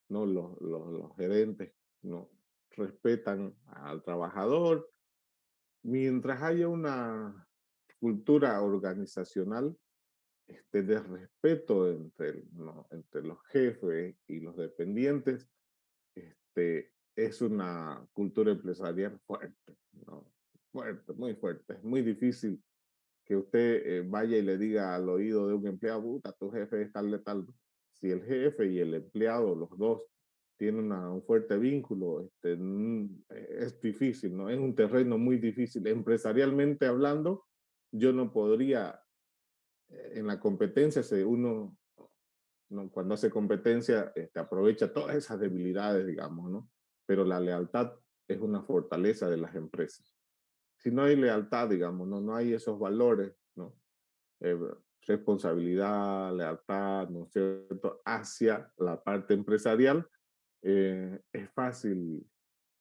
¿no? Los gerentes, ¿no?, respetan al trabajador. Mientras haya una cultura organizacional de respeto ¿no?, entre los jefes y los dependientes, es una cultura empresarial fuerte, ¿no? Fuerte, muy fuerte. Es muy difícil que usted vaya y le diga al oído de un empleado, puta, tu jefe es tal de tal. Si el jefe y el empleado, los dos, tiene un fuerte vínculo, es difícil, ¿no? Es un terreno muy difícil. Empresarialmente hablando, yo no podría, en la competencia, uno, ¿no? Cuando hace competencia, aprovecha todas esas debilidades, digamos, ¿no? Pero la lealtad es una fortaleza de las empresas. Si no hay lealtad, digamos, no hay esos valores, ¿no? Eh, responsabilidad, lealtad, ¿no es cierto?, hacia la parte empresarial, es fácil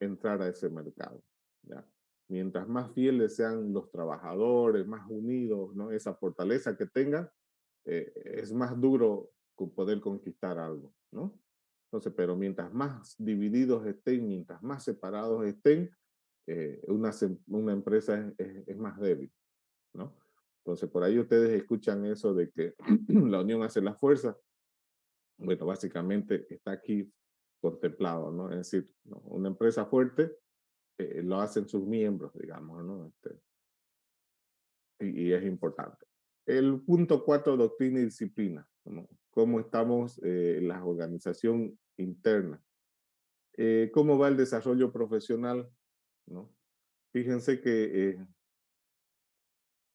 entrar a ese mercado, ¿ya? Mientras más fieles sean los trabajadores, más unidos, ¿no? Esa fortaleza que tengan, es más duro poder conquistar algo, ¿no? Entonces, pero mientras más divididos estén, mientras más separados estén, una empresa es más débil, ¿no? Entonces, por ahí ustedes escuchan eso de que la unión hace la fuerza. Bueno, básicamente está aquí contemplado, ¿no? Es decir, ¿no? Una empresa fuerte lo hacen sus miembros, digamos, ¿no? Y es importante. El punto 4, doctrina y disciplina, ¿no? ¿Cómo estamos en la organización interna? ¿Cómo va el desarrollo profesional? ¿No? Fíjense que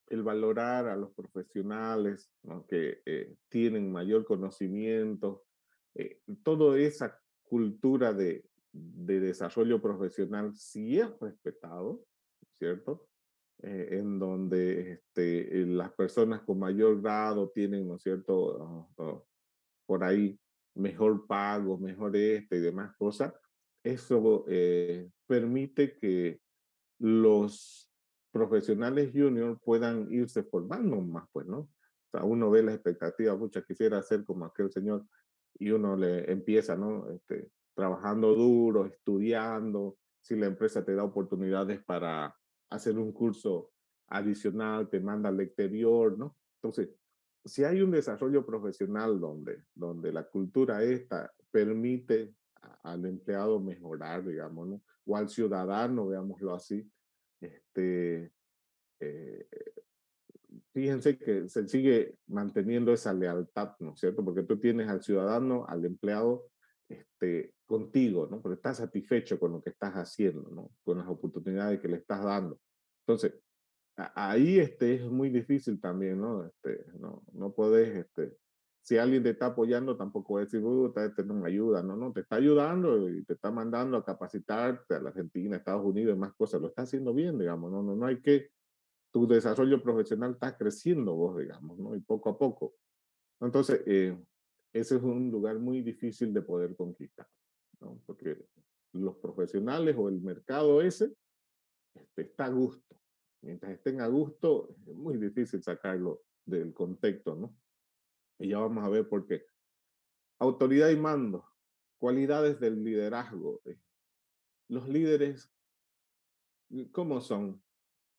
el valorar a los profesionales, ¿no? Que tienen mayor conocimiento, toda esa cultura de desarrollo profesional sí es respetado, ¿cierto? En donde las personas con mayor grado tienen, ¿no es cierto?, por ahí mejor pago, mejor y demás cosas. Eso permite que los profesionales junior puedan irse formando más, pues, ¿no? O sea, uno ve las expectativas, muchas quisiera ser como aquel señor y uno le empieza, ¿no? Trabajando duro, estudiando, si la empresa te da oportunidades para hacer un curso adicional, te manda al exterior, ¿no? Entonces, si hay un desarrollo profesional donde la cultura esta permite al empleado mejorar, digamos, ¿no? O al ciudadano, veámoslo así, este, eh, fíjense que se sigue manteniendo esa lealtad, ¿no es cierto? Porque tú tienes al ciudadano, al empleado, contigo, ¿no? Porque estás satisfecho con lo que estás haciendo, ¿no? Con las oportunidades que le estás dando. Entonces, ahí es muy difícil también, ¿no? No puedes, si alguien te está apoyando, tampoco puedes decir, no me ayuda, no, te está ayudando y te está mandando a capacitarte a la Argentina, Estados Unidos y más cosas, lo está haciendo bien, digamos, no hay que, tu desarrollo profesional está creciendo vos, digamos, ¿no? Y poco a poco. Entonces, ese es un lugar muy difícil de poder conquistar, ¿no? Porque los profesionales o el mercado ese está a gusto. Mientras estén a gusto, es muy difícil sacarlo del contexto, ¿no? Y ya vamos a ver por qué. Autoridad y mando, cualidades del liderazgo. Los líderes, ¿cómo son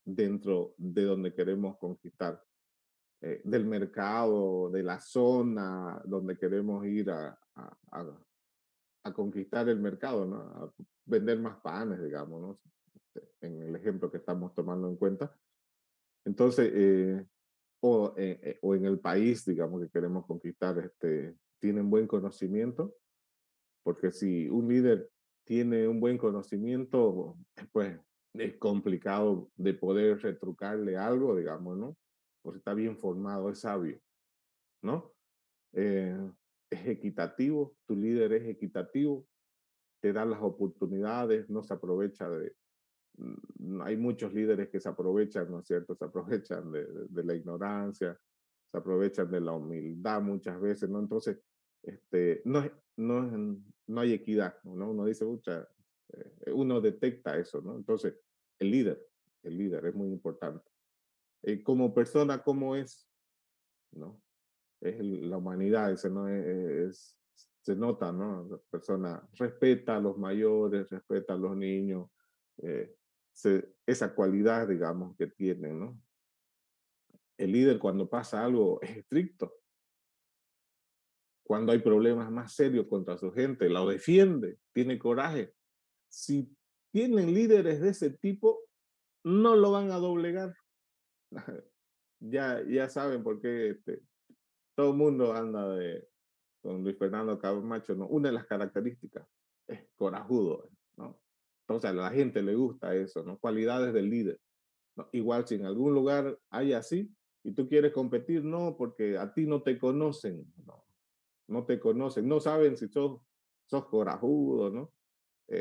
dentro de donde queremos conquistar? Del mercado, de la zona donde queremos ir a conquistar el mercado, ¿no? A vender más panes, digamos, ¿no? En el ejemplo que estamos tomando en cuenta. Entonces, o en el país, digamos, que queremos conquistar, tienen buen conocimiento, porque si un líder tiene un buen conocimiento, pues es complicado de poder retrucarle algo, digamos, ¿no? Porque está bien formado, es sabio, ¿no? Eh, es equitativo, tu líder es equitativo, te da las oportunidades, no se aprovecha hay muchos líderes que se aprovechan, ¿no es cierto? Se aprovechan de la ignorancia, se aprovechan de la humildad muchas veces, ¿no? Entonces, no, no hay equidad, ¿no? Uno dice, mucha, uno detecta eso, ¿no? Entonces, el el líder es muy importante. Como persona, ¿cómo es? ¿No? Es la humanidad, ese no se nota, ¿no? La persona respeta a los mayores, respeta a los niños, eh, esa cualidad, digamos, que tienen, ¿no? El líder cuando pasa algo es estricto, cuando hay problemas más serios contra su gente, lo defiende, tiene coraje. Si tienen líderes de ese tipo, no lo van a doblegar. Ya saben por qué todo el mundo anda con Luis Fernando Camacho, ¿no? Una de las características. corajudo, ¿no? Entonces a la gente le gusta eso, ¿no? Cualidades del líder, ¿no? Igual si en algún lugar hay así y tú quieres competir, no, porque a ti no te conocen, no, no te conocen, no saben si sos corajudo, ¿no?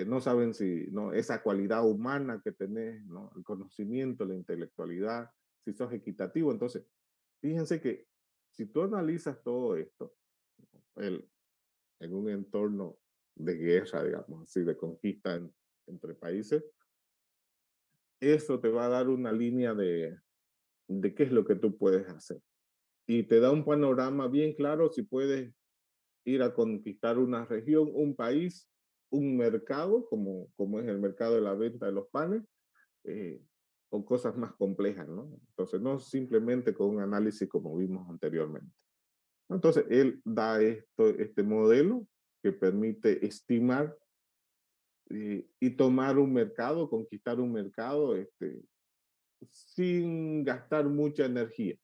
No saben si, ¿no? Esa cualidad humana que tenés, ¿no? El conocimiento, la intelectualidad, si sos equitativo. Entonces, fíjense que si tú analizas todo esto, el, en un entorno de guerra, digamos así, de conquista entre países, eso te va a dar una línea de qué es lo que tú puedes hacer. Y te da un panorama bien claro si puedes ir a conquistar una región, un país, un mercado, como es el mercado de la venta de los panes, eh, o cosas más complejas, ¿no? Entonces, no simplemente con un análisis como vimos anteriormente. Entonces, él da este modelo que permite estimar y tomar un mercado, conquistar un mercado sin gastar mucha energía.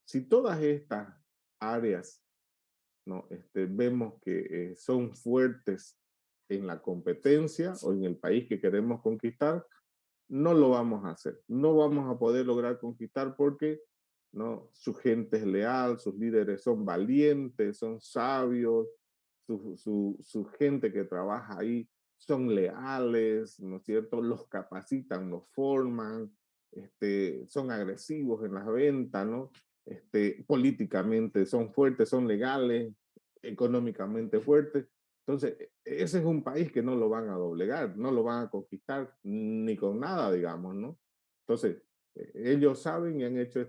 Si todas estas áreas, ¿no? Vemos que son fuertes en la competencia o en el país que queremos conquistar, no lo vamos a hacer. No vamos a poder lograr conquistar porque, ¿no? Su gente es leal, sus líderes son valientes, son sabios, su gente que trabaja ahí son leales, ¿no es cierto? Los capacitan, los forman, son agresivos en las ventas, ¿no? Políticamente son fuertes, son legales, económicamente fuertes. Entonces, ese es un país que no lo van a doblegar, no lo van a conquistar ni con nada, digamos, ¿no? Entonces, ellos saben y han hecho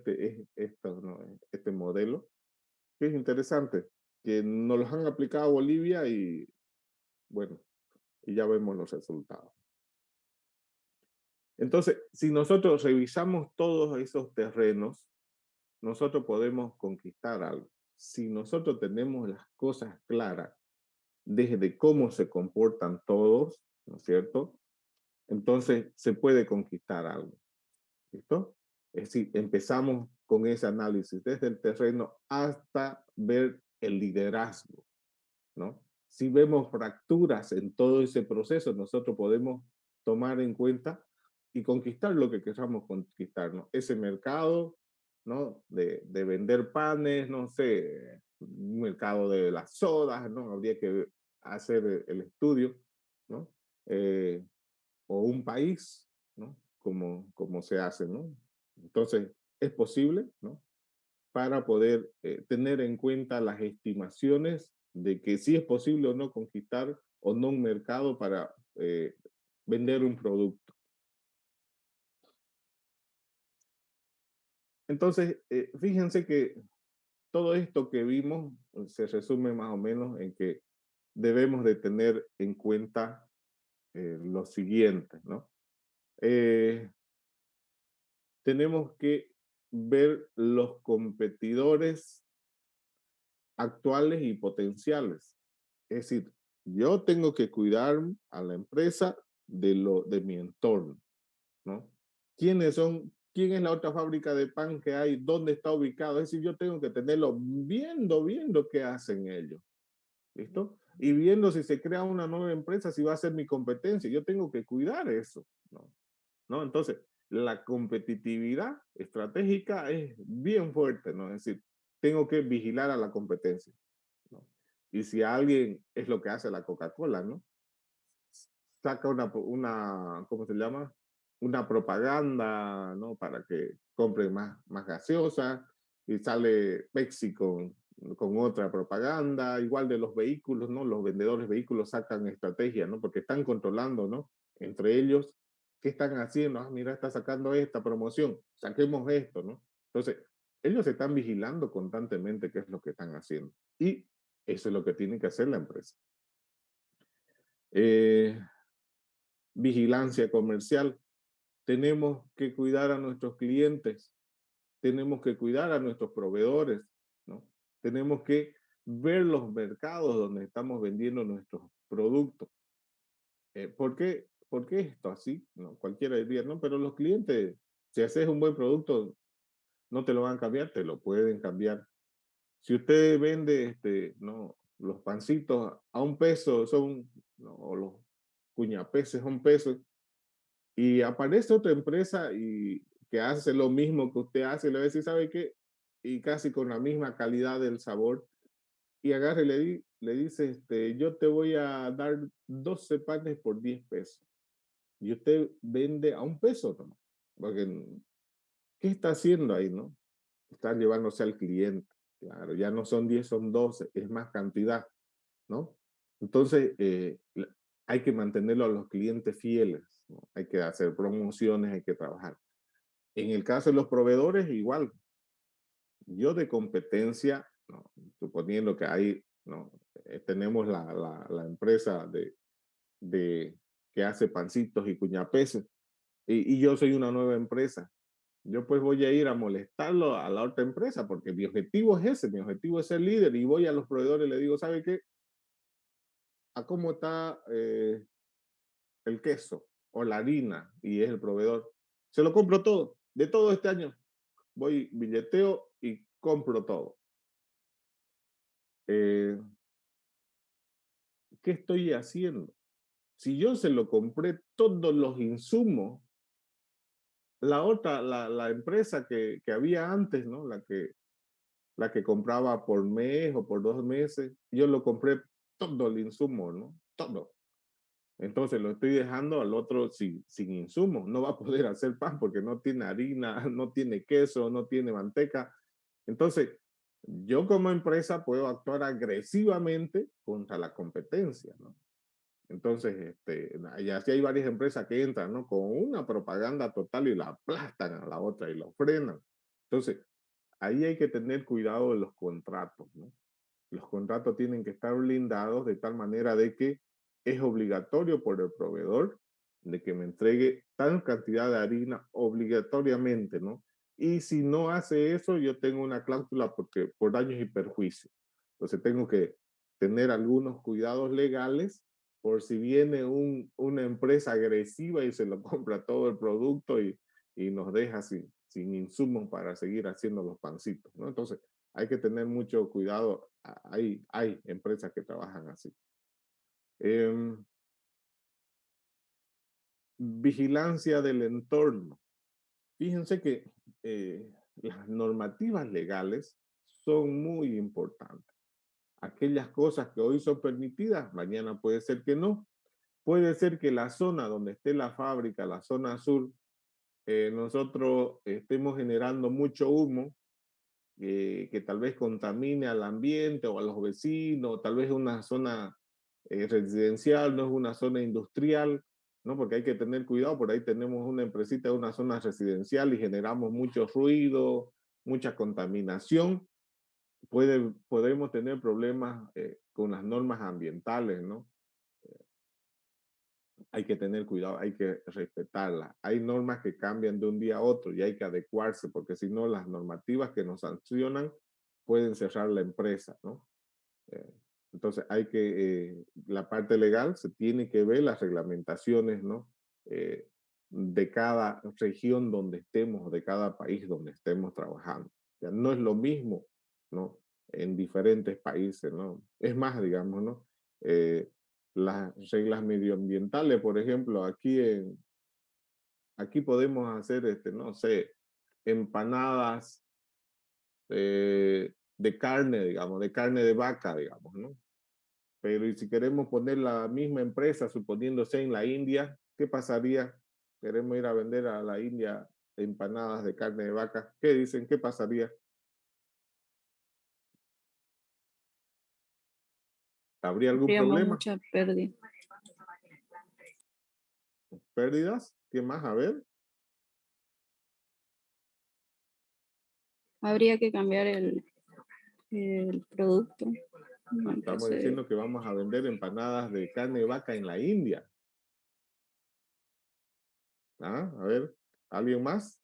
¿no? Este modelo, que es interesante, que nos los han aplicado a Bolivia y, bueno, y ya vemos los resultados. Entonces, si nosotros revisamos todos esos terrenos, nosotros podemos conquistar algo. Si nosotros tenemos las cosas claras desde cómo se comportan todos, ¿no es cierto? Entonces se puede conquistar algo. ¿Listo? Es decir, empezamos con ese análisis desde el terreno hasta ver el liderazgo, ¿no? Si vemos fracturas en todo ese proceso, nosotros podemos tomar en cuenta y conquistar lo que queramos conquistar, ¿no? Ese mercado, ¿no? De vender panes, no sé, un mercado de las sodas, ¿no? Habría que hacer el estudio, ¿no? O un país, ¿no? Como se hace, ¿no? Entonces, es posible, ¿no? Para poder tener en cuenta las estimaciones de que si es posible o no conquistar o no un mercado para vender un producto. Entonces, fíjense que todo esto que vimos se resume más o menos en que debemos de tener en cuenta lo siguiente, ¿no? Tenemos que ver los competidores actuales y potenciales. Es decir, yo tengo que cuidar a la empresa de mi entorno, ¿no? ¿Quiénes son? ¿Quién es la otra fábrica de pan que hay? ¿Dónde está ubicado? Es decir, yo tengo que tenerlo viendo qué hacen ellos. ¿Listo? Y viendo si se crea una nueva empresa, si va a ser mi competencia. Yo tengo que cuidar eso, ¿no? ¿No? Entonces, la competitividad estratégica es bien fuerte, ¿no? Es decir, tengo que vigilar a la competencia, ¿no? Y si alguien es lo que hace la Coca-Cola, ¿no? Saca ¿cómo se llama? Una propaganda, ¿no? Para que compren más gaseosa y sale Pepsi con otra propaganda, igual de los vehículos, ¿no? Los vendedores de vehículos sacan estrategia, ¿no? Porque están controlando, ¿no? Entre ellos, ¿qué están haciendo? Ah, mira, está sacando esta promoción, saquemos esto, ¿no? Entonces, ellos están vigilando constantemente qué es lo que están haciendo. Y eso es lo que tiene que hacer la empresa. Eh, Vigilancia comercial. Tenemos que cuidar a nuestros clientes, tenemos que cuidar a nuestros proveedores, ¿no? Tenemos que ver los mercados donde estamos vendiendo nuestros productos. ¿Por qué esto así? ¿No? Cualquiera diría, no, pero los clientes, si haces un buen producto, no te lo van a cambiar, te lo pueden cambiar. Si usted vende, no, los pancitos a $1, son, ¿no? o los cuñapeces son pesos, y aparece otra empresa y que hace lo mismo que usted hace, le va a decir, ¿sabe qué? Y casi con la misma calidad del sabor, y agarre y le dice, yo te voy a dar 12 panes por 10 pesos, y usted vende a 1 peso, ¿no? Porque, ¿qué está haciendo ahí, no? Está llevándose al cliente, claro, ya no son 10, son 12, es más cantidad, ¿no? Entonces, hay que mantenerlo a los clientes fieles, ¿no? Hay que hacer promociones, hay que trabajar. En el caso de los proveedores, igual, yo de competencia, ¿no? Suponiendo que hay, ¿no? Tenemos la empresa que hace pancitos y cuñapeses, y yo soy una nueva empresa. Yo pues voy a ir a molestarlo a la otra empresa porque mi objetivo es ese, mi objetivo es ser líder, y voy a los proveedores y le digo, ¿sabe qué? ¿A cómo está el queso o la harina? Y es el proveedor. Se lo compro todo, de todo este año. Voy, billeteo y compro todo. Eh, ¿Qué estoy haciendo? Si yo se lo compré todos los insumos, la empresa que había antes, ¿no? La que compraba por mes o por 2 meses, yo lo compré todo el insumo, ¿no? Todo. Entonces lo estoy dejando al otro sin insumos. No va a poder hacer pan porque no tiene harina, no tiene queso, no tiene manteca. Entonces, yo como empresa puedo actuar agresivamente contra la competencia, ¿no? Entonces, y así hay varias empresas que entran, ¿no? Con una propaganda total y la aplastan a la otra y lo frenan. Entonces, ahí hay que tener cuidado de los contratos, ¿no? Los contratos tienen que estar blindados de tal manera de que es obligatorio por el proveedor de que me entregue tal cantidad de harina obligatoriamente, ¿no? Y si no hace eso, yo tengo una cláusula por daños y perjuicios. Entonces tengo que tener algunos cuidados legales por si viene una empresa agresiva y se lo compra todo el producto y nos deja sin insumos para seguir haciendo los pancitos, ¿no? Entonces, hay que tener mucho cuidado. Hay empresas que trabajan así. Vigilancia del entorno. Fíjense que las normativas legales son muy importantes. Aquellas cosas que hoy son permitidas, mañana puede ser que no. Puede ser que la zona donde esté la fábrica, la zona sur, nosotros estemos generando mucho humo que tal vez contamine al ambiente o a los vecinos, tal vez es una zona residencial, no es una zona industrial, ¿no? Porque hay que tener cuidado, por ahí tenemos una empresita de una zona residencial y generamos mucho ruido, mucha contaminación, podemos tener problemas con las normas ambientales, ¿no? Hay que tener cuidado, hay que respetarlas. Hay normas que cambian de un día a otro y hay que adecuarse, porque si no, las normativas que nos sancionan pueden cerrar la empresa, ¿no? Eh, entonces, la parte legal se tiene que ver las reglamentaciones, ¿no? De cada región donde estemos, de cada país donde estemos trabajando. O sea, no es lo mismo, ¿no? En diferentes países, ¿no? Es más, digamos, ¿no? Eh, las reglas medioambientales, por ejemplo, aquí podemos hacer, no sé, empanadas de carne, digamos, de carne de vaca, digamos, ¿no? Pero y si queremos poner la misma empresa, suponiéndose en la India, ¿qué pasaría? Queremos ir a vender a la India empanadas de carne de vaca. ¿Qué dicen? ¿Qué pasaría? ¿Habría algún
Tendríamos
problema?
mucha pérdida.
¿Pérdidas? ¿Qué más? A ver.
Habría que cambiar el producto.
Estamos diciendo que vamos a vender empanadas de carne de vaca en la India. ¿Ah? A ver, ¿alguien más?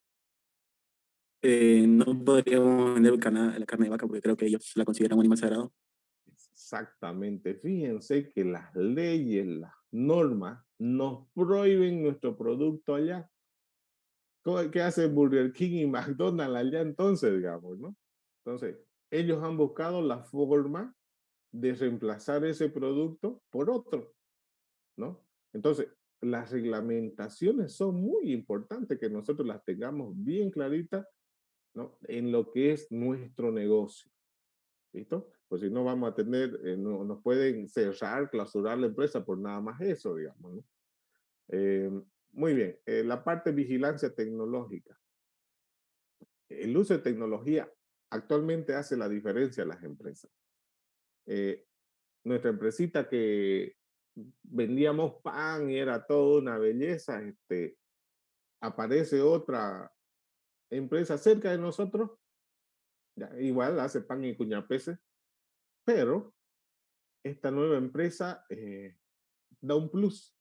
No podríamos vender la carne de vaca porque creo que ellos la consideran un animal sagrado.
Exactamente. Fíjense que las leyes, las normas nos prohíben nuestro producto allá. ¿Qué hace Burger King y McDonald's allá entonces, digamos, ¿no? Entonces, ellos han buscado la forma de reemplazar ese producto por otro. ¿no? Entonces, las reglamentaciones son muy importantes que nosotros las tengamos bien claritas, ¿no? En lo que es nuestro negocio, ¿listo? Pues si no vamos a tener, no, nos pueden cerrar, clausurar la empresa por nada más eso, digamos, ¿no? Eh, Muy bien, la parte de vigilancia tecnológica. El uso de tecnología actualmente hace la diferencia a las empresas. Eh, Nuestra empresita que vendíamos pan y era toda una belleza, aparece otra empresa cerca de nosotros, ya, igual hace pan y cuñapeses, pero esta nueva empresa da un plus,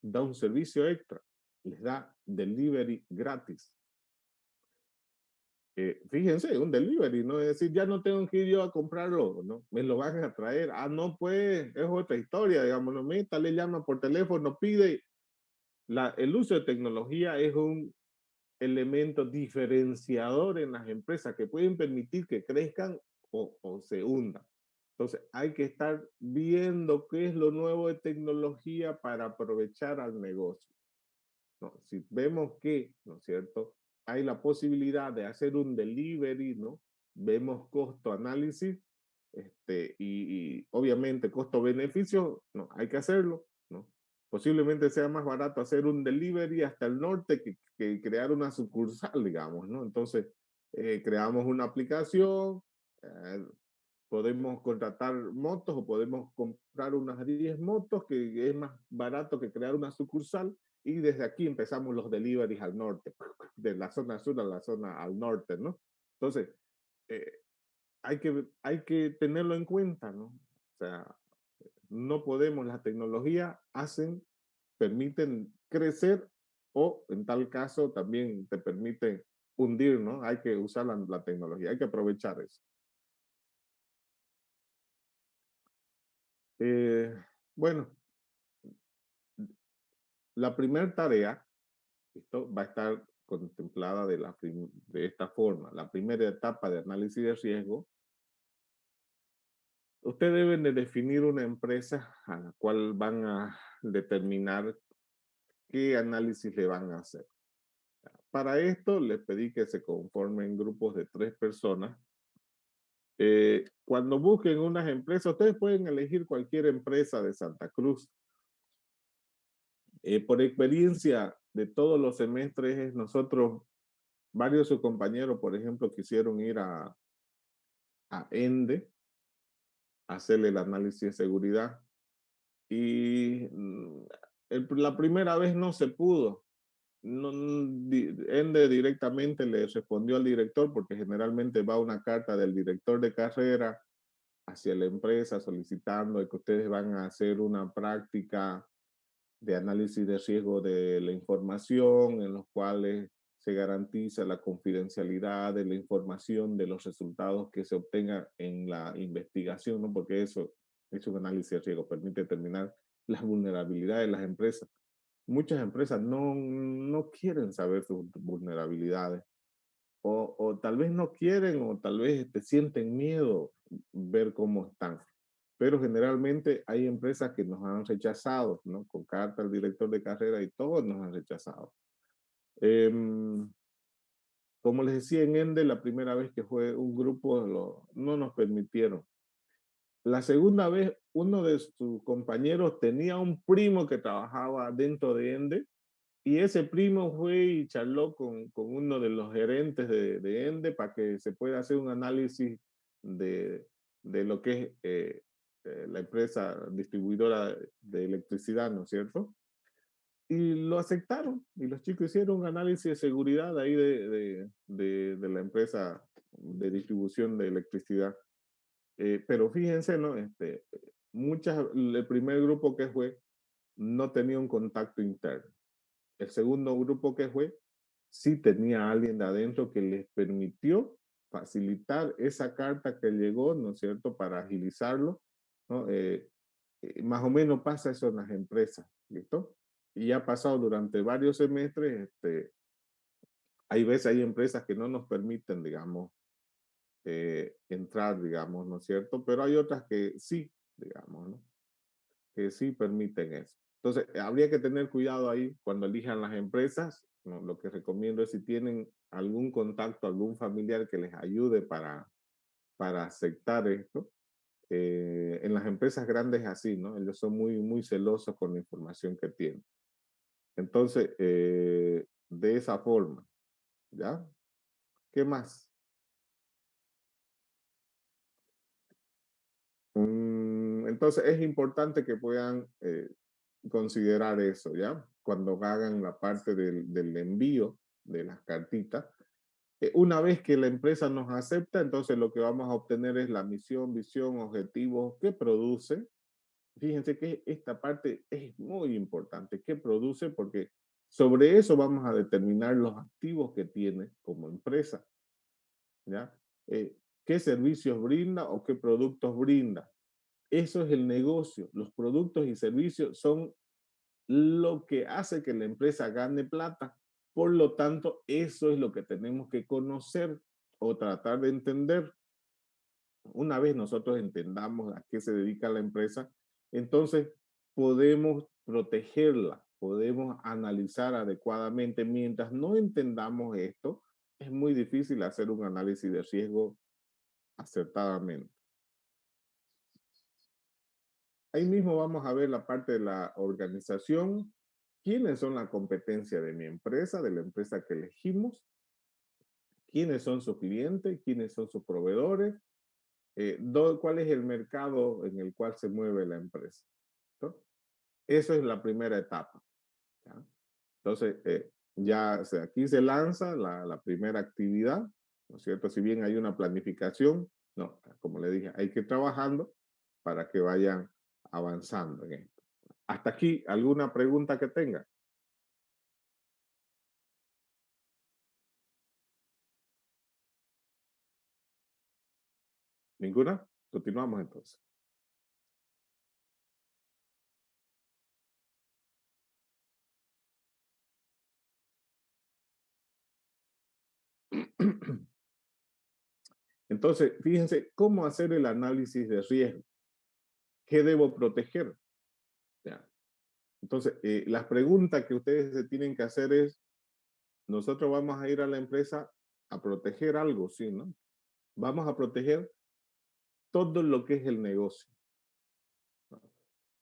da un servicio extra, les da delivery gratis. Fíjense, un delivery, no es decir, ya no tengo que ir yo a comprarlo, ¿no? Me lo van a traer. Ah, no, pues, es otra historia, digamos, no meta, le llama por teléfono, pide. El uso de tecnología es un elemento diferenciador en las empresas que pueden permitir que crezcan o se hundan. Entonces, hay que estar viendo qué es lo nuevo de tecnología para aprovechar al negocio. ¿No? Si vemos que, ¿no es cierto?, hay la posibilidad de hacer un delivery, ¿no? Vemos costo-análisis y obviamente costo-beneficio, no, hay que hacerlo, ¿no? Posiblemente sea más barato hacer un delivery hasta el norte que crear una sucursal, digamos, ¿no? Entonces, creamos una aplicación, eh, podemos contratar motos o podemos comprar unas 10 motos que es más barato que crear una sucursal y desde aquí empezamos los deliveries al norte, de la zona sur a la zona al norte, ¿no? Entonces, eh, hay que tenerlo en cuenta, ¿no? O sea, no podemos, la tecnología permiten crecer o en tal caso también te permiten hundir, ¿no? Hay que usar la tecnología, hay que aprovechar eso. Eh, bueno, la primera tarea, esto va a estar contemplada de esta forma. La primera etapa de análisis de riesgo, ustedes deben de definir una empresa a la cual van a determinar qué análisis le van a hacer. Para esto les pedí que se conformen grupos de 3 personas. Cuando busquen unas empresas, ustedes pueden elegir cualquier empresa de Santa Cruz. Por experiencia de todos los semestres, nosotros, varios de sus compañeros, por ejemplo, quisieron ir a ENDE, a hacerle el análisis de seguridad. Y la primera vez no se pudo. No, ENDE directamente le respondió al director, porque generalmente va una carta del director de carrera hacia la empresa solicitando que ustedes van a hacer una práctica de análisis de riesgo de la información, en los cuales se garantiza la confidencialidad de la información, de los resultados que se obtengan en la investigación, ¿no? Porque eso es un análisis de riesgo, permite determinar las vulnerabilidades de las empresas. Muchas empresas no quieren saber sus vulnerabilidades, o tal vez no quieren, o tal vez sienten miedo ver cómo están. Pero generalmente hay empresas que nos han rechazado, ¿no? Con carta al director de carrera y todos nos han rechazado. Como les decía en ENDE, la primera vez que fue un grupo no nos permitieron. La segunda vez, uno de sus compañeros tenía un primo que trabajaba dentro de ENDE y ese primo fue y charló con uno de los gerentes de ENDE para que se pueda hacer un análisis de lo que es la empresa distribuidora de electricidad, ¿no es cierto? Y lo aceptaron y los chicos hicieron un análisis de seguridad ahí de la empresa de distribución de electricidad. Pero fíjense, ¿no? El primer grupo que fue no tenía un contacto interno. El segundo grupo que fue sí tenía a alguien de adentro que les permitió facilitar esa carta que llegó, ¿no es cierto?, para agilizarlo, ¿no? Más o menos pasa eso en las empresas, ¿listo? Y ha pasado durante varios semestres, hay veces hay empresas que no nos permiten, digamos, entrar, digamos, ¿no es cierto? Pero hay otras que sí, digamos, ¿no? que sí permiten eso. Entonces, habría que tener cuidado ahí cuando elijan las empresas, ¿no? Lo que recomiendo es si tienen algún contacto, algún familiar que les ayude para aceptar esto. En las empresas grandes es así, ¿no? Ellos son muy celosos con la información que tienen. Entonces, de esa forma, ¿ya? ¿Qué más? Entonces, es importante que puedan considerar eso, ¿ya? Cuando hagan la parte del envío de las cartitas. Una vez que la empresa nos acepta, entonces lo que vamos a obtener es la misión, visión, objetivos que produce. Fíjense que esta parte es muy importante. ¿Qué produce? Porque sobre eso vamos a determinar los activos que tiene como empresa, ¿ya? ¿Qué servicios brinda o qué productos brinda? Eso es el negocio. Los productos y servicios son lo que hace que la empresa gane plata. Por lo tanto, eso es lo que tenemos que conocer o tratar de entender. Una vez nosotros entendamos a qué se dedica la empresa, entonces podemos protegerla, podemos analizar adecuadamente. Mientras no entendamos esto, es muy difícil hacer un análisis de riesgo acertadamente. Ahí mismo vamos a ver la parte de la organización. ¿Quiénes son la competencia de mi empresa, de la empresa que elegimos? ¿Quiénes son sus clientes? ¿Quiénes son sus proveedores? ¿Cuál es el mercado en el cual se mueve la empresa? ¿No? Eso es la primera etapa. ¿Ya? Entonces, aquí se lanza la primera actividad, ¿no es cierto? Si bien hay una planificación, no, como le dije, hay que ir trabajando para que vayan avanzando en esto. Hasta aquí, ¿alguna pregunta que tenga? ¿Ninguna? Continuamos entonces. Entonces, fíjense cómo hacer el análisis de riesgo. ¿Qué debo proteger? ¿Ya? Entonces, las preguntas que ustedes se tienen que hacer es, nosotros vamos a ir a la empresa a proteger algo, ¿sí, no? Vamos a proteger todo lo que es el negocio, ¿no?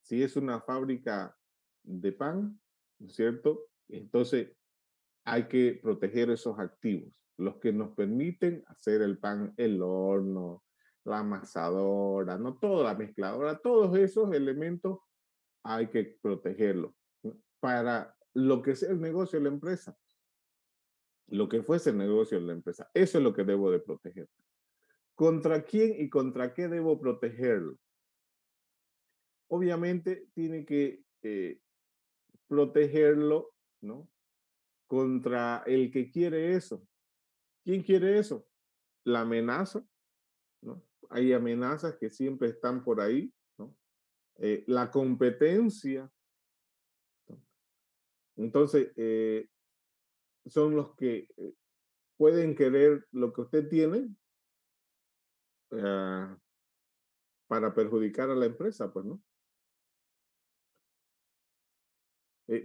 Si es una fábrica de pan, ¿no es cierto? Entonces, hay que proteger esos activos, los que nos permiten hacer el pan, el horno, la amasadora, no toda la mezcladora, todos esos elementos hay que protegerlos, ¿no? Para lo que sea el negocio de la empresa, lo que fuese el negocio de la empresa, eso es lo que debo de proteger. ¿Contra quién y contra qué debo protegerlo? Obviamente tiene que protegerlo, ¿no? Contra el que quiere eso. ¿Quién quiere eso? La amenaza, ¿no? Hay amenazas que siempre están por ahí, ¿no? La competencia, ¿no? Entonces, son los que pueden querer lo que usted tiene uh, para perjudicar a la empresa, pues, ¿no?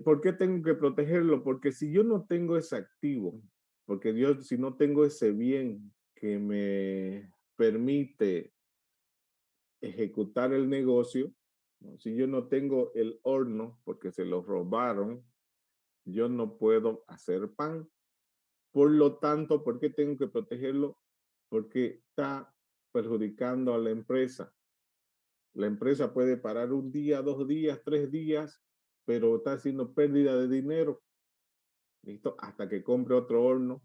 ¿Por qué tengo que protegerlo? Porque si yo no tengo ese activo, porque yo si no tengo ese bien que me permite ejecutar el negocio, ¿no? Si yo no tengo el horno porque se lo robaron, yo no puedo hacer pan. Por lo tanto, ¿por qué tengo que protegerlo? Porque está perjudicando a la empresa. La empresa puede parar un día, 2 días, 3 días, pero está haciendo pérdida de dinero. ¿Listo? Hasta que compre otro horno.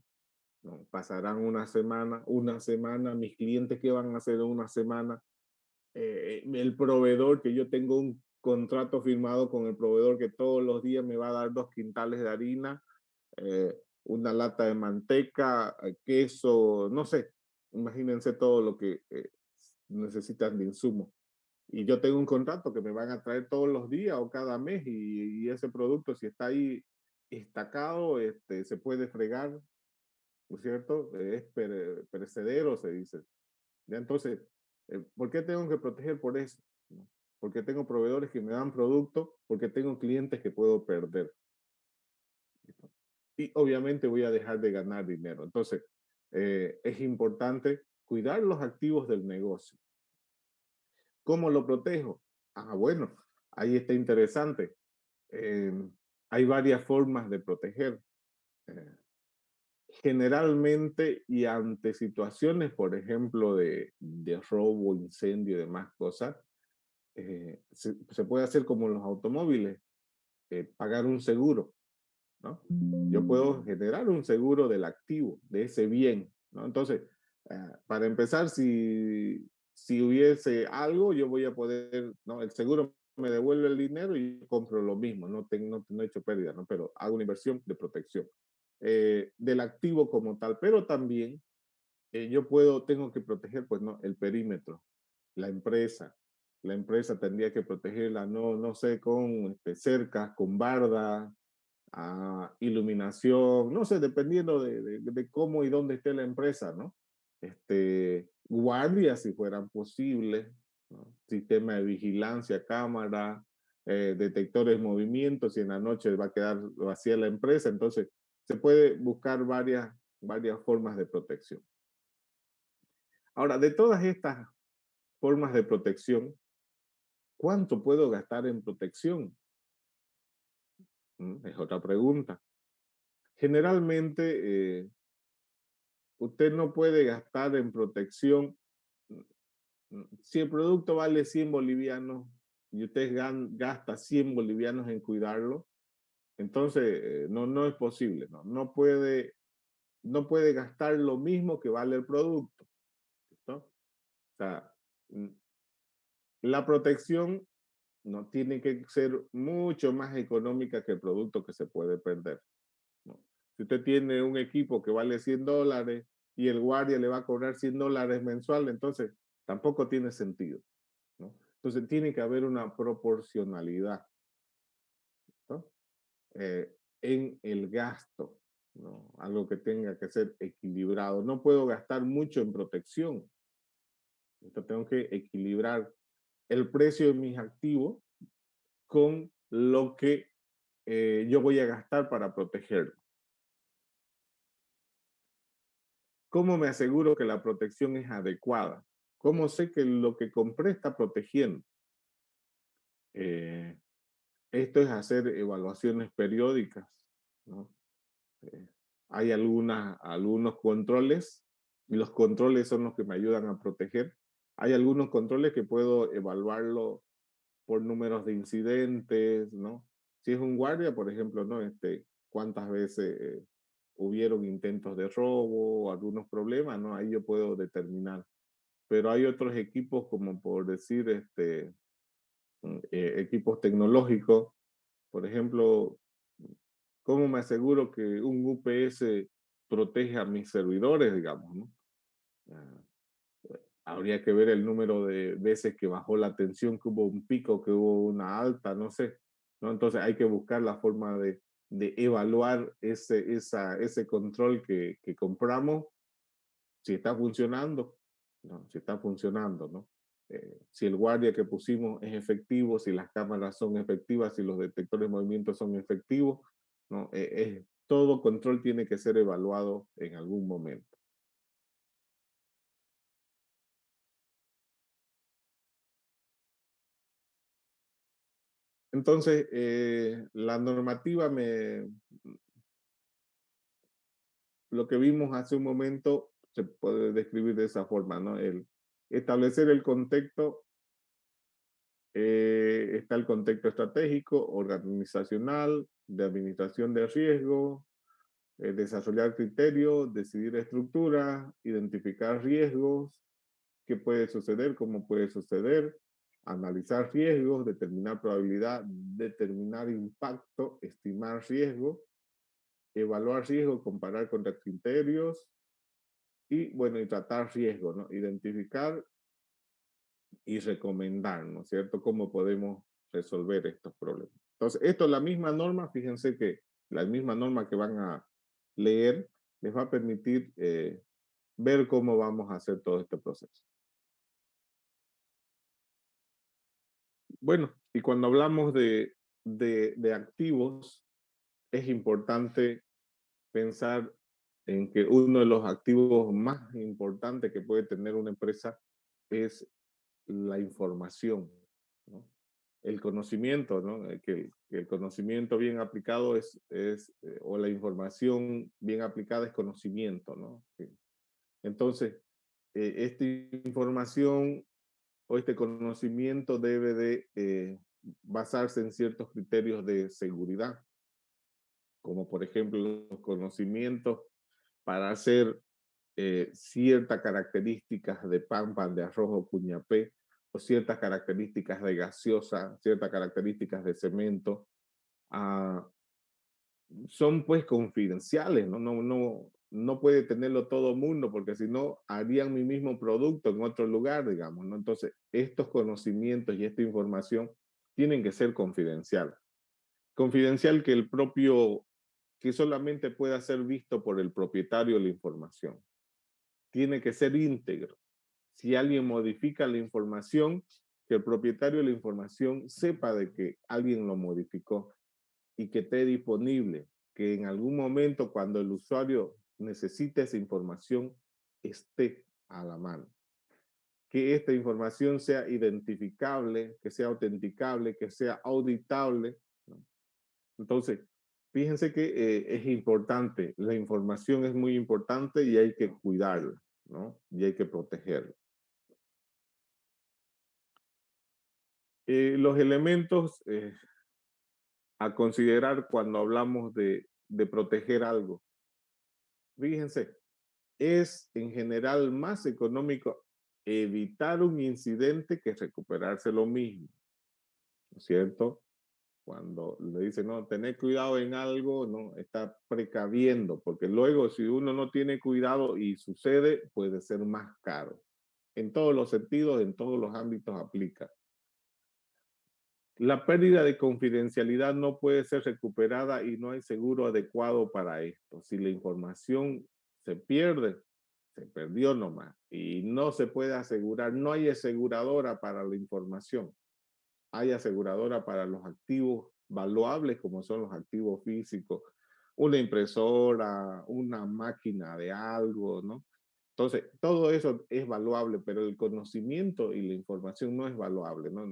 No, pasarán una semana, mis clientes que van a hacer una semana, el proveedor, que yo tengo un contrato firmado con el proveedor que todos los días me va a dar 2 quintales de harina, una lata de manteca, queso, no sé, imagínense todo lo que necesitan de insumo. Y yo tengo un contrato que me van a traer todos los días o cada mes y ese producto, si está ahí estacado, se puede fregar, ¿no es cierto? Es perecedero, se dice. ¿Ya? Entonces, ¿por qué tengo que proteger por eso? porque tengo proveedores que me dan producto, porque tengo clientes que puedo perder. Y obviamente voy a dejar de ganar dinero. Entonces, es importante cuidar los activos del negocio. ¿Cómo lo protejo? Ah, bueno, ahí está interesante. Eh, hay varias formas de proteger. Eh, generalmente y ante situaciones, por ejemplo, de robo, incendio y demás cosas, se puede hacer como los automóviles, pagar un seguro, ¿no? Yo puedo generar un seguro del activo, de ese bien, ¿no? Entonces, para empezar, si hubiese algo, yo voy a poder, ¿no? El seguro me devuelve el dinero y compro lo mismo, no he hecho pérdida, ¿no? Pero hago una inversión de protección del activo como tal, pero también tengo que proteger, pues, ¿no? El perímetro, la empresa. La empresa tendría que protegerla, no sé, con cercas, con barda, iluminación, no sé, dependiendo de cómo y dónde esté la empresa, ¿no? Guardias, si fueran posibles, ¿no? Sistema de vigilancia, cámara, detectores de movimientos, si en la noche va a quedar vacía la empresa, entonces se puede buscar varias formas de protección. Ahora, de todas estas formas de protección, ¿cuánto puedo gastar en protección? Es otra pregunta. Generalmente, usted no puede gastar en protección. Si el producto vale 100 bolivianos y usted gasta 100 bolivianos en cuidarlo, entonces no es posible, no puede gastar lo mismo que vale el producto, ¿no? O sea, la protección no tiene que ser mucho más económica que el producto que se puede perder, ¿no? Si usted tiene un equipo que vale $100 y el guardia le va a cobrar $100 mensual, entonces tampoco tiene sentido, ¿no? Entonces tiene que haber una proporcionalidad, ¿no? En el gasto, ¿no? Algo que tenga que ser equilibrado. No puedo gastar mucho en protección. Entonces tengo que equilibrar el precio de mis activos con lo que yo voy a gastar para protegerlo. ¿Cómo me aseguro que la protección es adecuada? ¿Cómo sé que lo que compré está protegiendo? Eh, Esto es hacer evaluaciones periódicas, ¿no? Eh, hay algunos controles, y los controles son los que me ayudan a proteger. Hay algunos controles que puedo evaluarlo por números de incidentes, ¿no? Si es un guardia, por ejemplo, ¿no? Cuántas veces hubieron intentos de robo, algunos problemas, ¿no? Ahí yo puedo determinar. Pero hay otros equipos, como por decir, equipos tecnológicos, por ejemplo, ¿cómo me aseguro que un UPS protege a mis servidores, digamos, ¿no? Ah, habría que ver el número de veces que bajó la tensión, que hubo un pico, que hubo una alta, no sé, ¿no? Entonces hay que buscar la forma de evaluar ese control que compramos, si está funcionando, ¿no? Si está funcionando, ¿no? Si el guardia que pusimos es efectivo, si las cámaras son efectivas, si los detectores de movimiento son efectivos, ¿no? Todo control tiene que ser evaluado en algún momento. Entonces, la normativa lo que vimos hace un momento se puede describir de esa forma, ¿no? El establecer el contexto, está el contexto estratégico, organizacional, de administración de riesgo, desarrollar criterios, decidir estructura, identificar riesgos, qué puede suceder, cómo puede suceder, analizar riesgos, determinar probabilidad, determinar impacto, estimar riesgo, evaluar riesgo, comparar contra criterios y, bueno, y tratar riesgo, ¿no? Identificar y recomendar, ¿no es cierto?, cómo podemos resolver estos problemas. Entonces, esto es la misma norma, fíjense que la misma norma que van a leer les va a permitir ver cómo vamos a hacer todo este proceso. Bueno, y cuando hablamos de activos, es importante pensar en que uno de los activos más importantes que puede tener una empresa es la información, ¿no? El conocimiento, ¿no? Que el conocimiento bien aplicado o la información bien aplicada es conocimiento, ¿no? Entonces, esta información o este conocimiento debe de basarse en ciertos criterios de seguridad, como por ejemplo los conocimientos para hacer ciertas características de pan de arroz o cuñapé, o ciertas características de gaseosa, ciertas características de cemento, ah, son pues confidenciales, ¿no? No puede tenerlo todo el mundo, porque si no, harían mi mismo producto en otro lugar, digamos, ¿no? Entonces, estos conocimientos y esta información tienen que ser confidenciales. Confidencial que solamente pueda ser visto por el propietario de la información. Tiene que ser íntegro. Si alguien modifica la información, que el propietario de la información sepa de que alguien lo modificó y que esté disponible, que en algún momento cuando el usuario necesite esa información esté a la mano. Que esta información sea identificable, que sea autenticable, que sea auditable, ¿no? Entonces, fíjense que es importante, la información es muy importante y hay que cuidarla, ¿no? Y hay que protegerla. Los elementos a considerar cuando hablamos de proteger algo. Fíjense, es en general más económico evitar un incidente que recuperarse lo mismo, ¿no es cierto? Cuando le dicen, no, tener cuidado en algo, no, está precaviendo, porque luego si uno no tiene cuidado y sucede, puede ser más caro. En todos los sentidos, en todos los ámbitos aplica. La pérdida de confidencialidad no puede ser recuperada y no hay seguro adecuado para esto. Si la información se pierde, se perdió nomás y no se puede asegurar, no hay aseguradora para la información. Hay aseguradora para los activos valuables como son los activos físicos, una impresora, una máquina de algo, ¿no? Entonces, todo eso es valuable, pero el conocimiento y la información no es valuable, ¿no?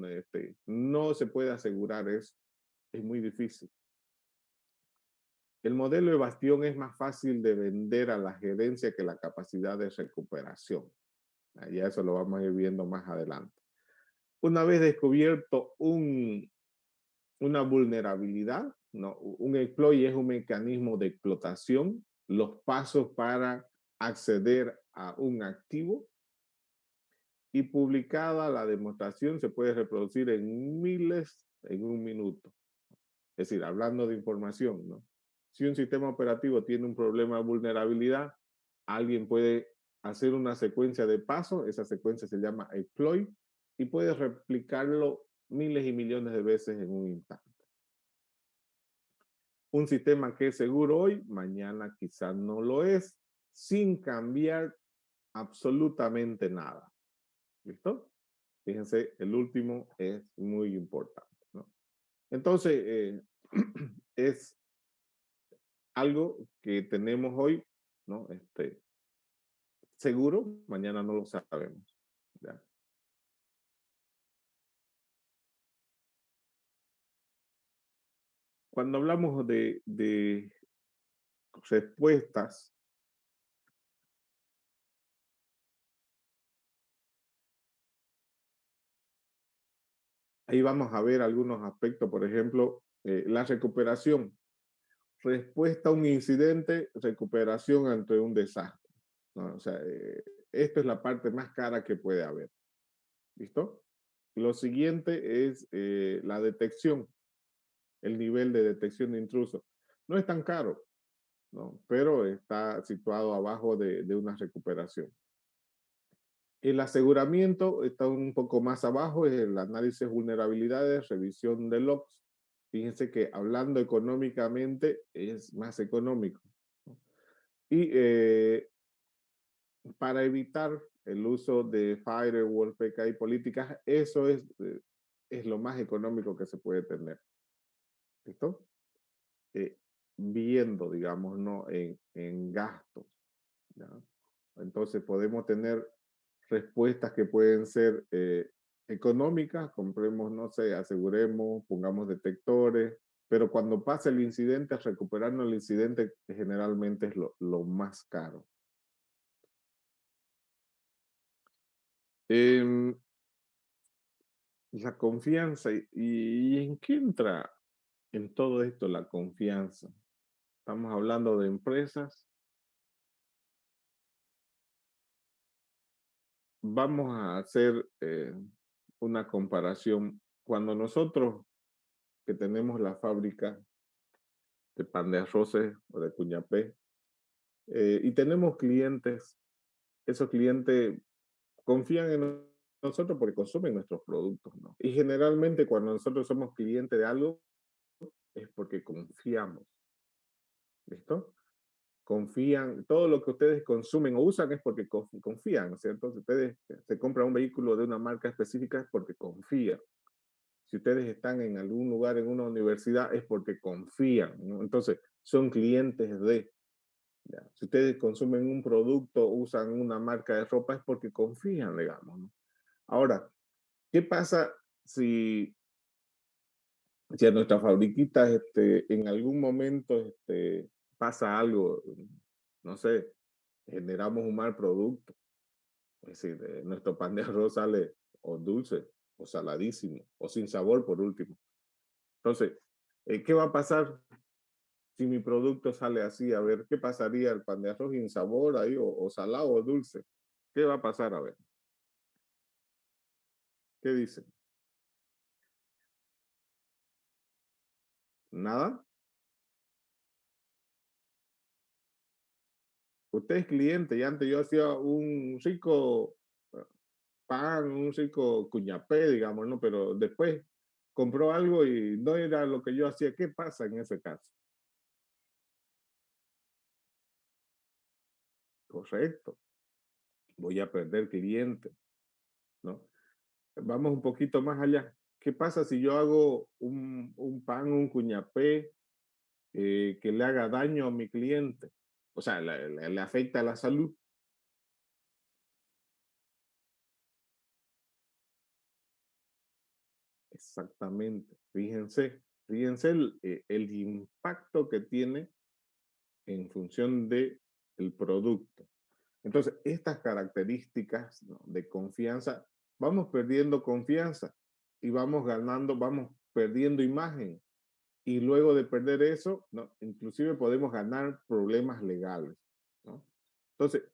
No se puede asegurar eso, es muy difícil. El modelo de bastión es más fácil de vender a la gerencia que la capacidad de recuperación. Ya eso lo vamos a ir viendo más adelante. Una vez descubierto una vulnerabilidad, ¿no? Un exploit es un mecanismo de explotación, los pasos para acceder a un activo y publicada la demostración se puede reproducir en miles en un minuto. Es decir, hablando de información, ¿no? Si un sistema operativo tiene un problema de vulnerabilidad, alguien puede hacer una secuencia de pasos, esa secuencia se llama exploit, y puede replicarlo miles y millones de veces en un instante. Un sistema que es seguro hoy, mañana quizás no lo es, sin cambiar absolutamente nada. ¿Listo? Fíjense, el último es muy importante, ¿no? Entonces, es algo que tenemos hoy, ¿no? Seguro, mañana no lo sabemos. ¿Ya? Cuando hablamos de respuestas, ahí vamos a ver algunos aspectos, por ejemplo, la recuperación. Respuesta a un incidente, recuperación ante un desastre, ¿no? O sea, esto es la parte más cara que puede haber. ¿Listo? Lo siguiente es la detección, el nivel de detección de intrusos. No es tan caro, ¿no? Pero está situado abajo de una recuperación. El aseguramiento está un poco más abajo, es el análisis de vulnerabilidades, revisión de logs. Fíjense que hablando económicamente es más económico, ¿no? Y para evitar el uso de firewall, PKI políticas, eso es es lo más económico que se puede tener. ¿Listo? Viendo, digamos, ¿no? En gastos. ¿Ya? Entonces podemos tener respuestas que pueden ser económicas, compremos, no sé, aseguremos, pongamos detectores, pero cuando pasa el incidente, recuperarnos el incidente generalmente es lo más caro. Em, la confianza, ¿y en qué entra en todo esto la confianza? Estamos hablando de empresas. Vamos a hacer una comparación. Cuando nosotros que tenemos la fábrica de pan de arroces o de cuñapé y tenemos clientes, esos clientes confían en nosotros porque consumen nuestros productos, ¿no? Y generalmente cuando nosotros somos clientes de algo es porque confiamos, ¿listo? Confían, todo lo que ustedes consumen o usan es porque confían, ¿no es cierto? Si ustedes se compran un vehículo de una marca específica es porque confían. Si ustedes están en algún lugar, en una universidad, es porque confían, ¿no? Entonces, son clientes de, ¿ya? Si ustedes consumen un producto, usan una marca de ropa, es porque confían, digamos, ¿no? Ahora, ¿qué pasa si a nuestra fabriquita en algún momento pasa algo, no sé, generamos un mal producto? Es decir, nuestro pan de arroz sale o dulce, o saladísimo, o sin sabor por último. Entonces, ¿qué va a pasar si mi producto sale así? A ver, ¿qué pasaría el pan de arroz sin sabor ahí, o salado o dulce? ¿Qué va a pasar? A ver, ¿qué dicen? ¿Nada? Usted es cliente y antes yo hacía un rico eh, pan, un rico cuñapé, digamos, ¿no? Pero después compró algo y no era lo que yo hacía. ¿Qué pasa en ese caso? Correcto, voy a perder cliente, ¿no? Vamos un poquito más allá. ¿Qué pasa si yo hago un pan, un cuñapé que le haga daño a mi cliente? O sea, le afecta a la salud. Exactamente. Fíjense el impacto que tiene en función de el producto. Entonces, estas características, ¿no?, de confianza, vamos perdiendo confianza y vamos ganando, vamos perdiendo imagen. Y luego de perder eso, ¿no?, inclusive podemos ganar problemas legales, ¿no? Entonces,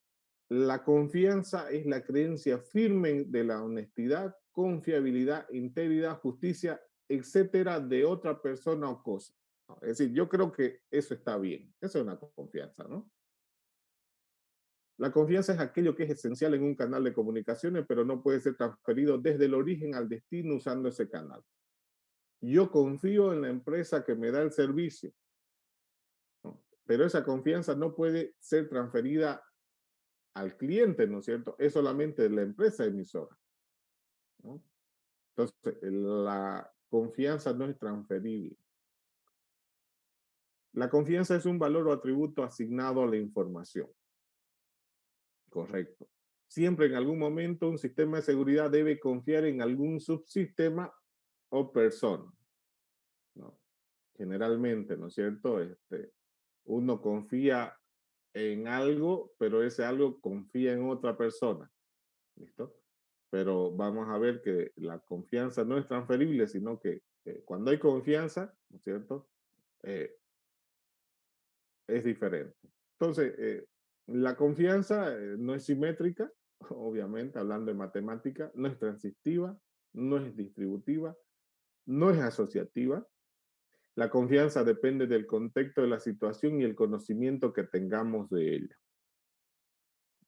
la confianza es la creencia firme de la honestidad, confiabilidad, integridad, justicia, etcétera, de otra persona o cosa, ¿no? Es decir, yo creo que eso está bien. Eso es una confianza, ¿no? La confianza es aquello que es esencial en un canal de comunicaciones, pero no puede ser transferido desde el origen al destino usando ese canal. Yo confío en la empresa que me da el servicio, ¿no?, pero esa confianza no puede ser transferida al cliente, ¿no es cierto? Es solamente de la empresa emisora, ¿no? Entonces, la confianza no es transferible. La confianza es un valor o atributo asignado a la información. Correcto. Siempre en algún momento un sistema de seguridad debe confiar en algún subsistema o persona, ¿no? Generalmente, ¿no es cierto? Uno confía en algo, pero ese algo confía en otra persona, ¿listo? Pero vamos a ver que la confianza no es transferible, sino que cuando hay confianza, ¿no es cierto? Eh, es diferente. Entonces, la confianza no es simétrica, obviamente, hablando de matemática, no es transitiva, no es distributiva, no es asociativa. La confianza depende del contexto de la situación y el conocimiento que tengamos de ella.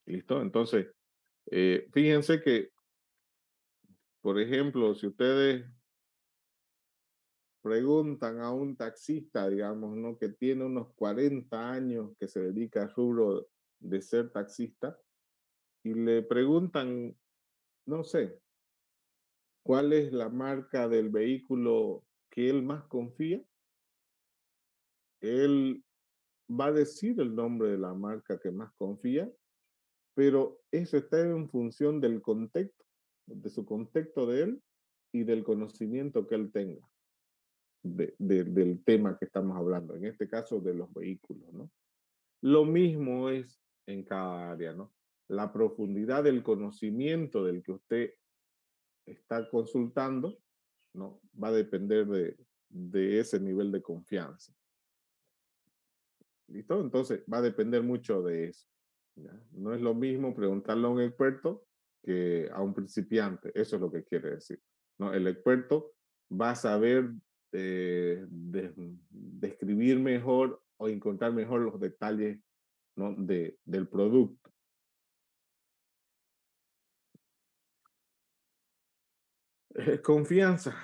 ¿Listo? Entonces, fíjense que, por ejemplo, si ustedes preguntan a un taxista, digamos, ¿no?, que tiene unos 40 años que se dedica al rubro de ser taxista, y le preguntan, no sé, ¿Cuál es la marca del vehículo que él más confía? Él va a decir el nombre de la marca que más confía, pero eso está en función del contexto, de su contexto de él y del conocimiento que él tenga del tema que estamos hablando, en este caso de los vehículos, ¿no? Lo mismo es en cada área, ¿no? La profundidad del conocimiento del que usted está consultando, ¿no? Va a depender de ese nivel de confianza. ¿Listo? Entonces va a depender mucho de eso. ¿Ya? No es lo mismo preguntarle a un experto que a un principiante. Eso es lo que quiere decir, ¿no? El experto va a saber describir mejor o encontrar mejor los detalles, ¿no? del producto. Confianza.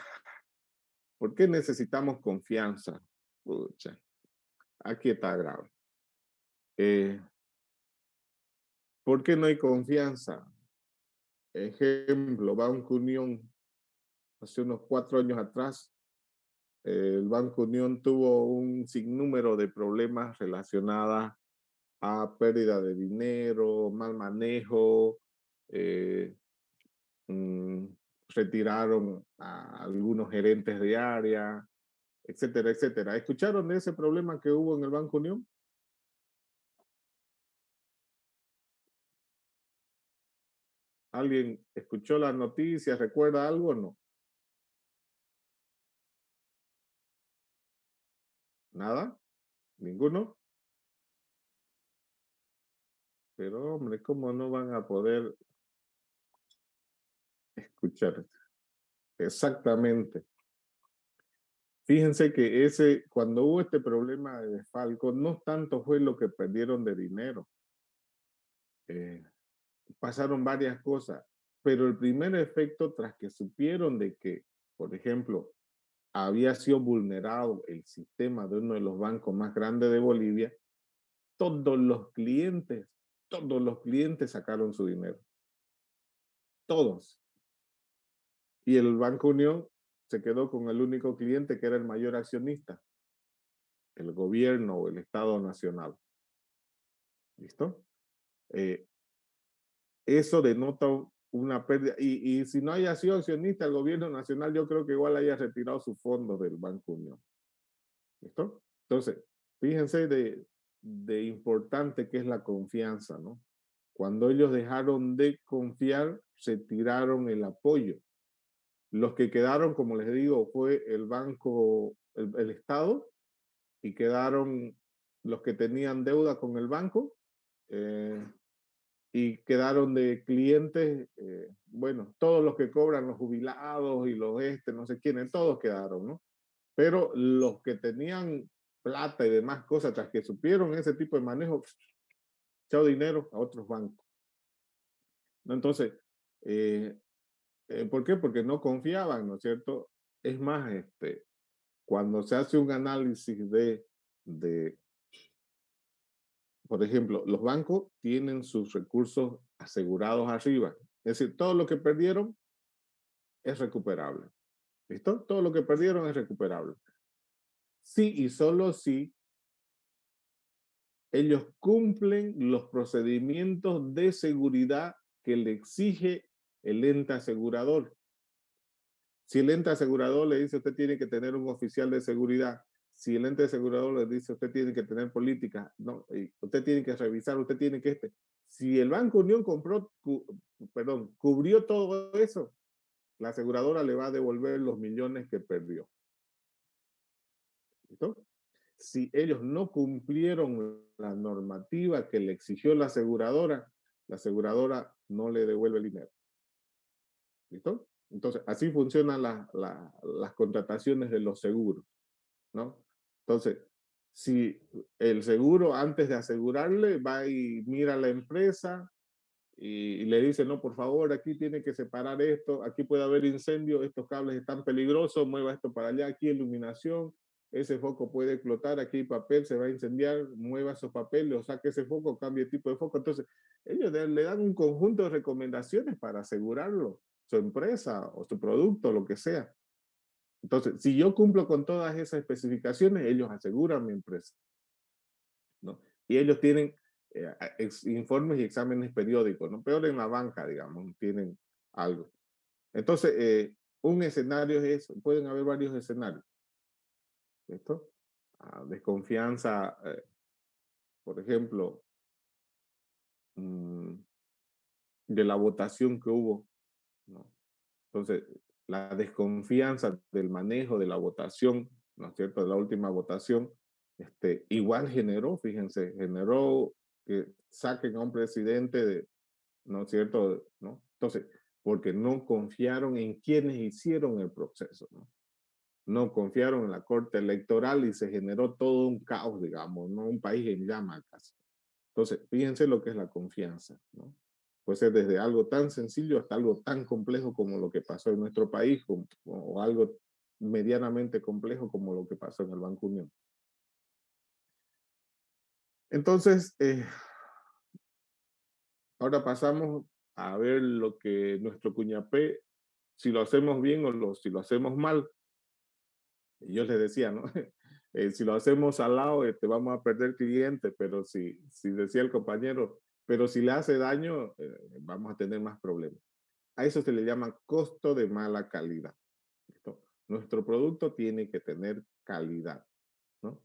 ¿Por qué necesitamos confianza? Pucha, aquí está grave. ¿Por qué no hay confianza? Ejemplo, Banco Unión, hace unos 4 años atrás, el Banco Unión tuvo un sinnúmero de problemas relacionados a pérdida de dinero, mal manejo, eh, mm, retiraron a algunos gerentes de área, etcétera, etcétera. ¿Escucharon de ese problema que hubo en el Banco Unión? ¿Alguien escuchó las noticias? ¿Recuerda algo o no? ¿Nada? ¿Ninguno? Pero hombre, ¿cómo no van a poder escuchar? Exactamente. Fíjense que cuando hubo este problema de desfalco, no tanto fue lo que perdieron de dinero. Pasaron varias cosas, pero el primer efecto, tras que supieron de que, por ejemplo, había sido vulnerado el sistema de uno de los bancos más grandes de Bolivia, todos los clientes sacaron su dinero. Todos. Y el Banco Unión se quedó con el único cliente que era el mayor accionista, el gobierno o el Estado Nacional. ¿Listo? Eso denota una pérdida. Y si no haya sido accionista el gobierno nacional, yo creo que igual haya retirado sus fondos del Banco Unión. ¿Listo? Entonces, fíjense de importante que es la confianza, ¿no? Cuando ellos dejaron de confiar, se tiraron el apoyo. Los que quedaron, como les digo, fue el banco, el Estado, y quedaron los que tenían deuda con el banco, y quedaron de clientes, bueno, todos los que cobran, los jubilados y los no sé quiénes, todos quedaron, ¿no? Pero los que tenían plata y demás cosas, tras que supieron ese tipo de manejo, echado dinero a otros bancos, ¿no? Entonces, ¿por qué? Porque no confiaban, ¿no es cierto? Es más, cuando se hace un análisis de, por ejemplo, los bancos tienen sus recursos asegurados arriba. Es decir, todo lo que perdieron es recuperable. ¿Listo? Todo lo que perdieron es recuperable. Sí y solo si ellos cumplen los procedimientos de seguridad que le exige el ente asegurador. Si el ente asegurador le dice usted tiene que tener un oficial de seguridad, si el ente asegurador le dice usted tiene que tener política, no, usted tiene que revisar, usted tiene que si el Banco Unión cubrió todo eso, la aseguradora le va a devolver los millones que perdió. ¿Listo? Si ellos no cumplieron la normativa que le exigió la aseguradora no le devuelve el dinero. ¿Listo? Entonces, así funcionan las contrataciones de los seguros, ¿no? Entonces, si el seguro antes de asegurarle va y mira a la empresa y le dice, no, por favor, aquí tiene que separar esto, aquí puede haber incendio, estos cables están peligrosos, mueva esto para allá, aquí iluminación, ese foco puede explotar, aquí hay papel, se va a incendiar, mueva esos papeles o saque ese foco, cambie el tipo de foco. Entonces, ellos le dan un conjunto de recomendaciones para asegurarlo. O su empresa o su producto, lo que sea. Entonces, si yo cumplo con todas esas especificaciones, ellos aseguran mi empresa, ¿no? Y ellos tienen informes y exámenes periódicos, ¿no? Peor en la banca, digamos, tienen algo. Entonces, un escenario es, pueden haber varios escenarios. ¿Listo? Desconfianza, por ejemplo, de la votación que hubo, ¿no? Entonces, la desconfianza del manejo de la votación, ¿no es cierto?, de la última votación, igual generó, fíjense, generó que saquen a un presidente, ¿no es cierto?, ¿no? Entonces, porque no confiaron en quienes hicieron el proceso, ¿no? No confiaron en la Corte Electoral y se generó todo un caos, digamos, ¿no? Un país en llamas casi. Entonces, fíjense lo que es la confianza, ¿no? Puede ser desde algo tan sencillo hasta algo tan complejo como lo que pasó en nuestro país, o algo medianamente complejo como lo que pasó en el Banco Unión. Entonces, ahora pasamos a ver lo que nuestro cuñapé, si lo hacemos bien o si lo hacemos mal. Y yo les decía, ¿no? Si lo hacemos al lado, vamos a perder clientes, pero si decía el compañero, pero si le hace daño, vamos a tener más problemas. A eso se le llama costo de mala calidad. ¿Listo? Nuestro producto tiene que tener calidad, ¿no?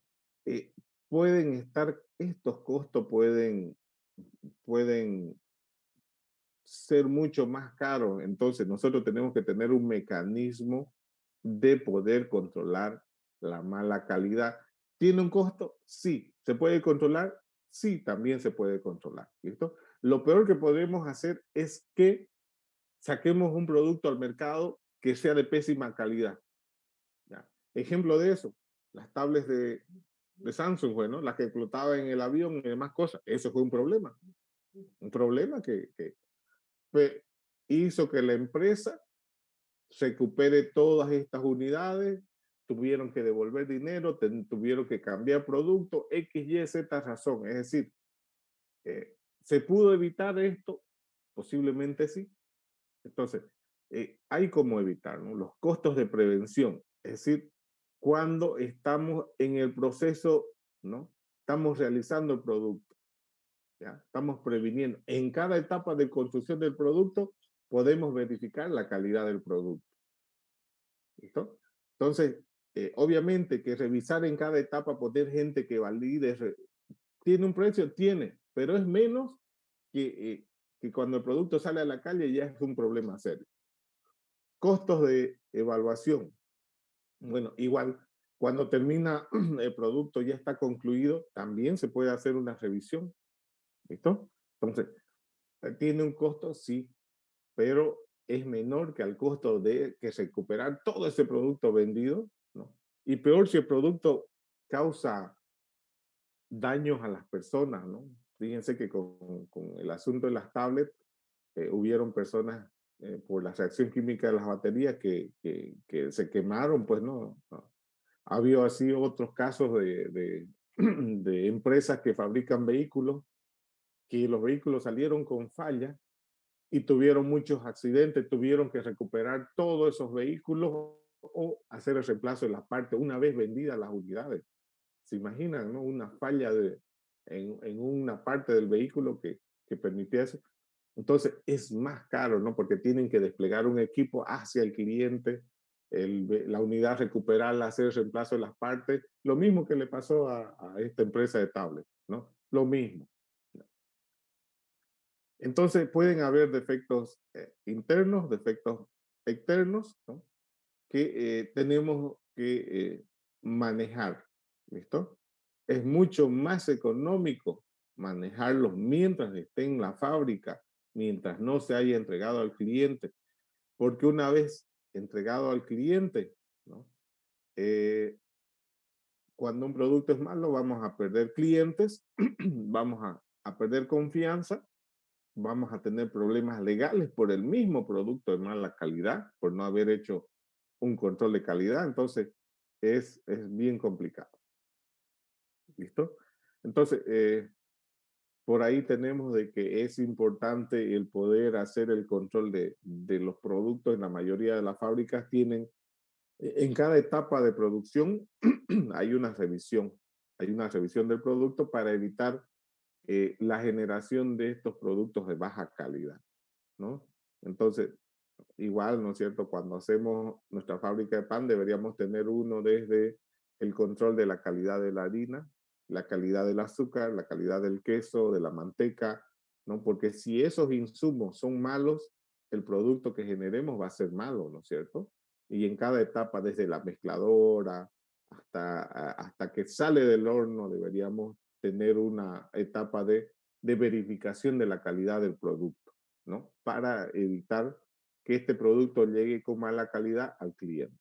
Pueden estar, estos costos pueden ser mucho más caros, entonces nosotros tenemos que tener un mecanismo de poder controlar la mala calidad. ¿Tiene un costo? Sí. ¿Se puede controlar? Sí, también se puede controlar. ¿Listo? Lo peor que podemos hacer es que saquemos un producto al mercado que sea de pésima calidad. ¿Ya? Ejemplo de eso, las tablets de Samsung, bueno, las que explotaban en el avión y demás cosas. Eso fue un problema. Un problema que hizo que la empresa recupere todas estas unidades, tuvieron que devolver dinero, tuvieron que cambiar producto, X, Y, Z razón. Es decir, ¿se pudo evitar esto? Posiblemente sí. Entonces, hay cómo evitar, ¿no? Los costos de prevención. Es decir, cuando estamos en el proceso, ¿no? Estamos realizando el producto, ¿ya? Estamos previniendo. En cada etapa de construcción del producto podemos verificar la calidad del producto. ¿Listo? Entonces, obviamente que revisar en cada etapa, poner gente que valide, tiene un precio, tiene, pero es menos que cuando el producto sale a la calle ya es un problema serio. Costos de evaluación. Bueno, igual, cuando termina el producto, ya está concluido, también se puede hacer una revisión. ¿Listo? Entonces, ¿tiene un costo? Sí, pero es menor que al costo de que recuperar todo ese producto vendido, ¿no? Y peor si el producto causa daños a las personas, ¿no? Fíjense que con el asunto de las tablets, hubieron personas por la reacción química de las baterías que se quemaron, pues no. Ha habido así otros casos de empresas que fabrican vehículos, que los vehículos salieron con falla y tuvieron muchos accidentes, tuvieron que recuperar todos esos vehículos o hacer el reemplazo de las partes una vez vendidas las unidades. ¿Se imaginan, no? Una falla en una parte del vehículo que permitía eso. Entonces es más caro, ¿no? Porque tienen que desplegar un equipo hacia el cliente, la unidad recuperarla, hacer el reemplazo de las partes. Lo mismo que le pasó a esta empresa de tablet, ¿no? Lo mismo. Entonces pueden haber defectos internos, defectos externos, ¿no? Que tenemos que manejar. ¿Listo? Es mucho más económico manejarlos mientras esté en la fábrica, mientras no se haya entregado al cliente, porque una vez entregado al cliente, ¿no? Cuando un producto es malo, vamos a perder clientes, vamos a perder confianza, vamos a tener problemas legales por el mismo producto de mala calidad, por no haber hecho un control de calidad. Entonces, es bien complicado. ¿Listo? Entonces, por ahí tenemos de que es importante el poder hacer el control de los productos. En la mayoría de las fábricas tienen, en cada etapa de producción hay una revisión del producto para evitar la generación de estos productos de baja calidad, ¿no? Entonces, igual, ¿no es cierto? Cuando hacemos nuestra fábrica de pan, deberíamos tener uno desde el control de la calidad de la harina, la calidad del azúcar, la calidad del queso, de la manteca, ¿no? Porque si esos insumos son malos, el producto que generemos va a ser malo, ¿no es cierto? Y en cada etapa, desde la mezcladora hasta que sale del horno, deberíamos tener una etapa de verificación de la calidad del producto, ¿no? Para evitar que este producto llegue con mala calidad al cliente.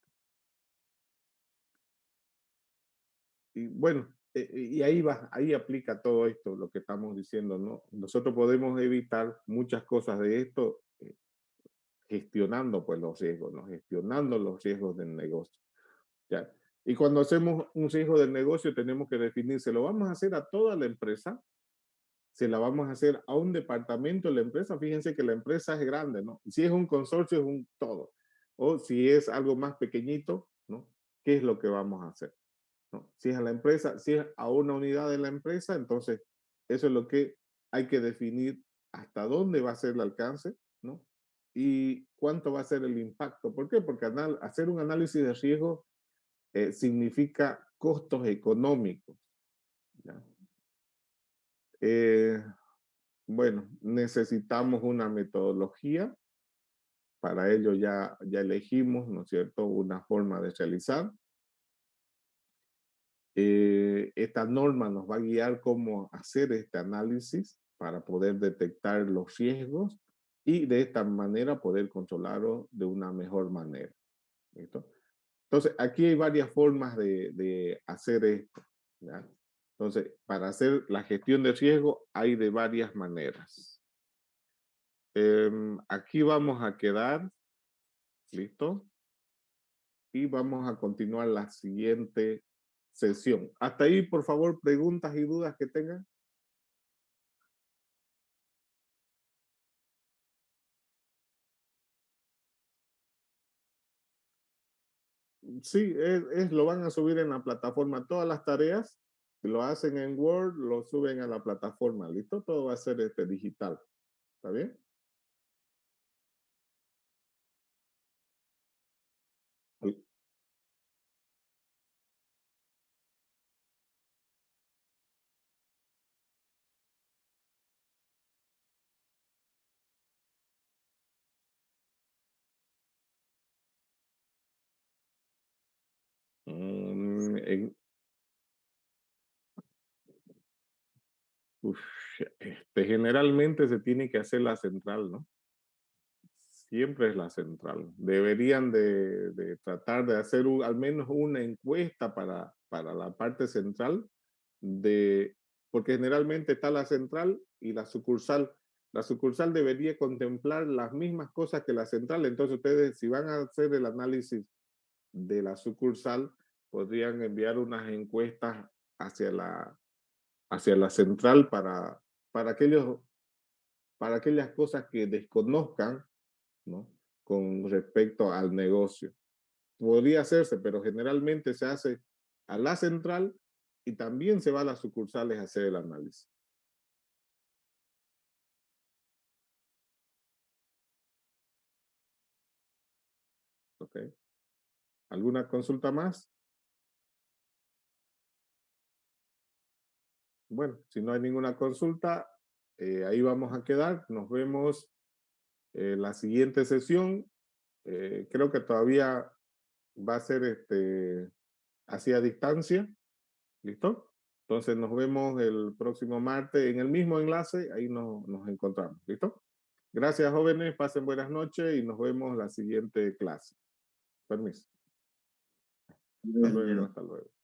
Y bueno, y ahí aplica todo esto, lo que estamos diciendo, ¿no? Nosotros podemos evitar muchas cosas de esto gestionando pues los riesgos, ¿no? Gestionando los riesgos del negocio, ¿ya? Y cuando hacemos un riesgo del negocio tenemos que definir, ¿se lo vamos a hacer a toda la empresa? ¿Se la vamos a hacer a un departamento de la empresa? Fíjense que la empresa es grande, ¿no? Si es un consorcio es un todo. O si es algo más pequeñito, ¿no? ¿Qué es lo que vamos a hacer? ¿No? Si es a la empresa, si es a una unidad de la empresa, entonces eso es lo que hay que definir, hasta dónde va a ser el alcance, ¿no? Y cuánto va a ser el impacto. ¿Por qué? Porque hacer un análisis de riesgo significa costos económicos, ¿ya? Bueno, necesitamos una metodología. Para ello ya elegimos, ¿no es cierto?, una forma de realizar. Esta norma nos va a guiar cómo hacer este análisis para poder detectar los riesgos y de esta manera poder controlarlos de una mejor manera. ¿Listo? Entonces, aquí hay varias formas de hacer esto, ¿ya? Entonces, para hacer la gestión de riesgo hay de varias maneras. Aquí vamos a quedar, ¿listo? Y vamos a continuar la siguiente sesión. Hasta ahí, por favor, preguntas y dudas que tengan. Sí, lo van a subir en la plataforma. Todas las tareas lo hacen en Word, lo suben a la plataforma. ¿Listo? Todo va a ser digital. ¿Está bien? Mm, uf, generalmente se tiene que hacer la central, ¿no? Siempre es la central. Deberían de tratar de hacer al menos una encuesta para la parte central, porque generalmente está la central y la sucursal. La sucursal debería contemplar las mismas cosas que la central. Entonces ustedes, si van a hacer el análisis de la sucursal, podrían enviar unas encuestas hacia la central para, aquellos, para aquellas cosas que desconozcan, ¿no? Con respecto al negocio. Podría hacerse, pero generalmente se hace a la central y también se va a las sucursales a hacer el análisis. ¿Ok? ¿Alguna consulta más? Bueno, si no hay ninguna consulta, ahí vamos a quedar. Nos vemos en la siguiente sesión. Creo que todavía va a ser así a distancia. ¿Listo? Entonces nos vemos el próximo martes en el mismo enlace. Ahí nos encontramos. ¿Listo? Gracias, jóvenes. Pasen buenas noches y nos vemos la siguiente clase. Permiso. Hasta luego. Hasta luego.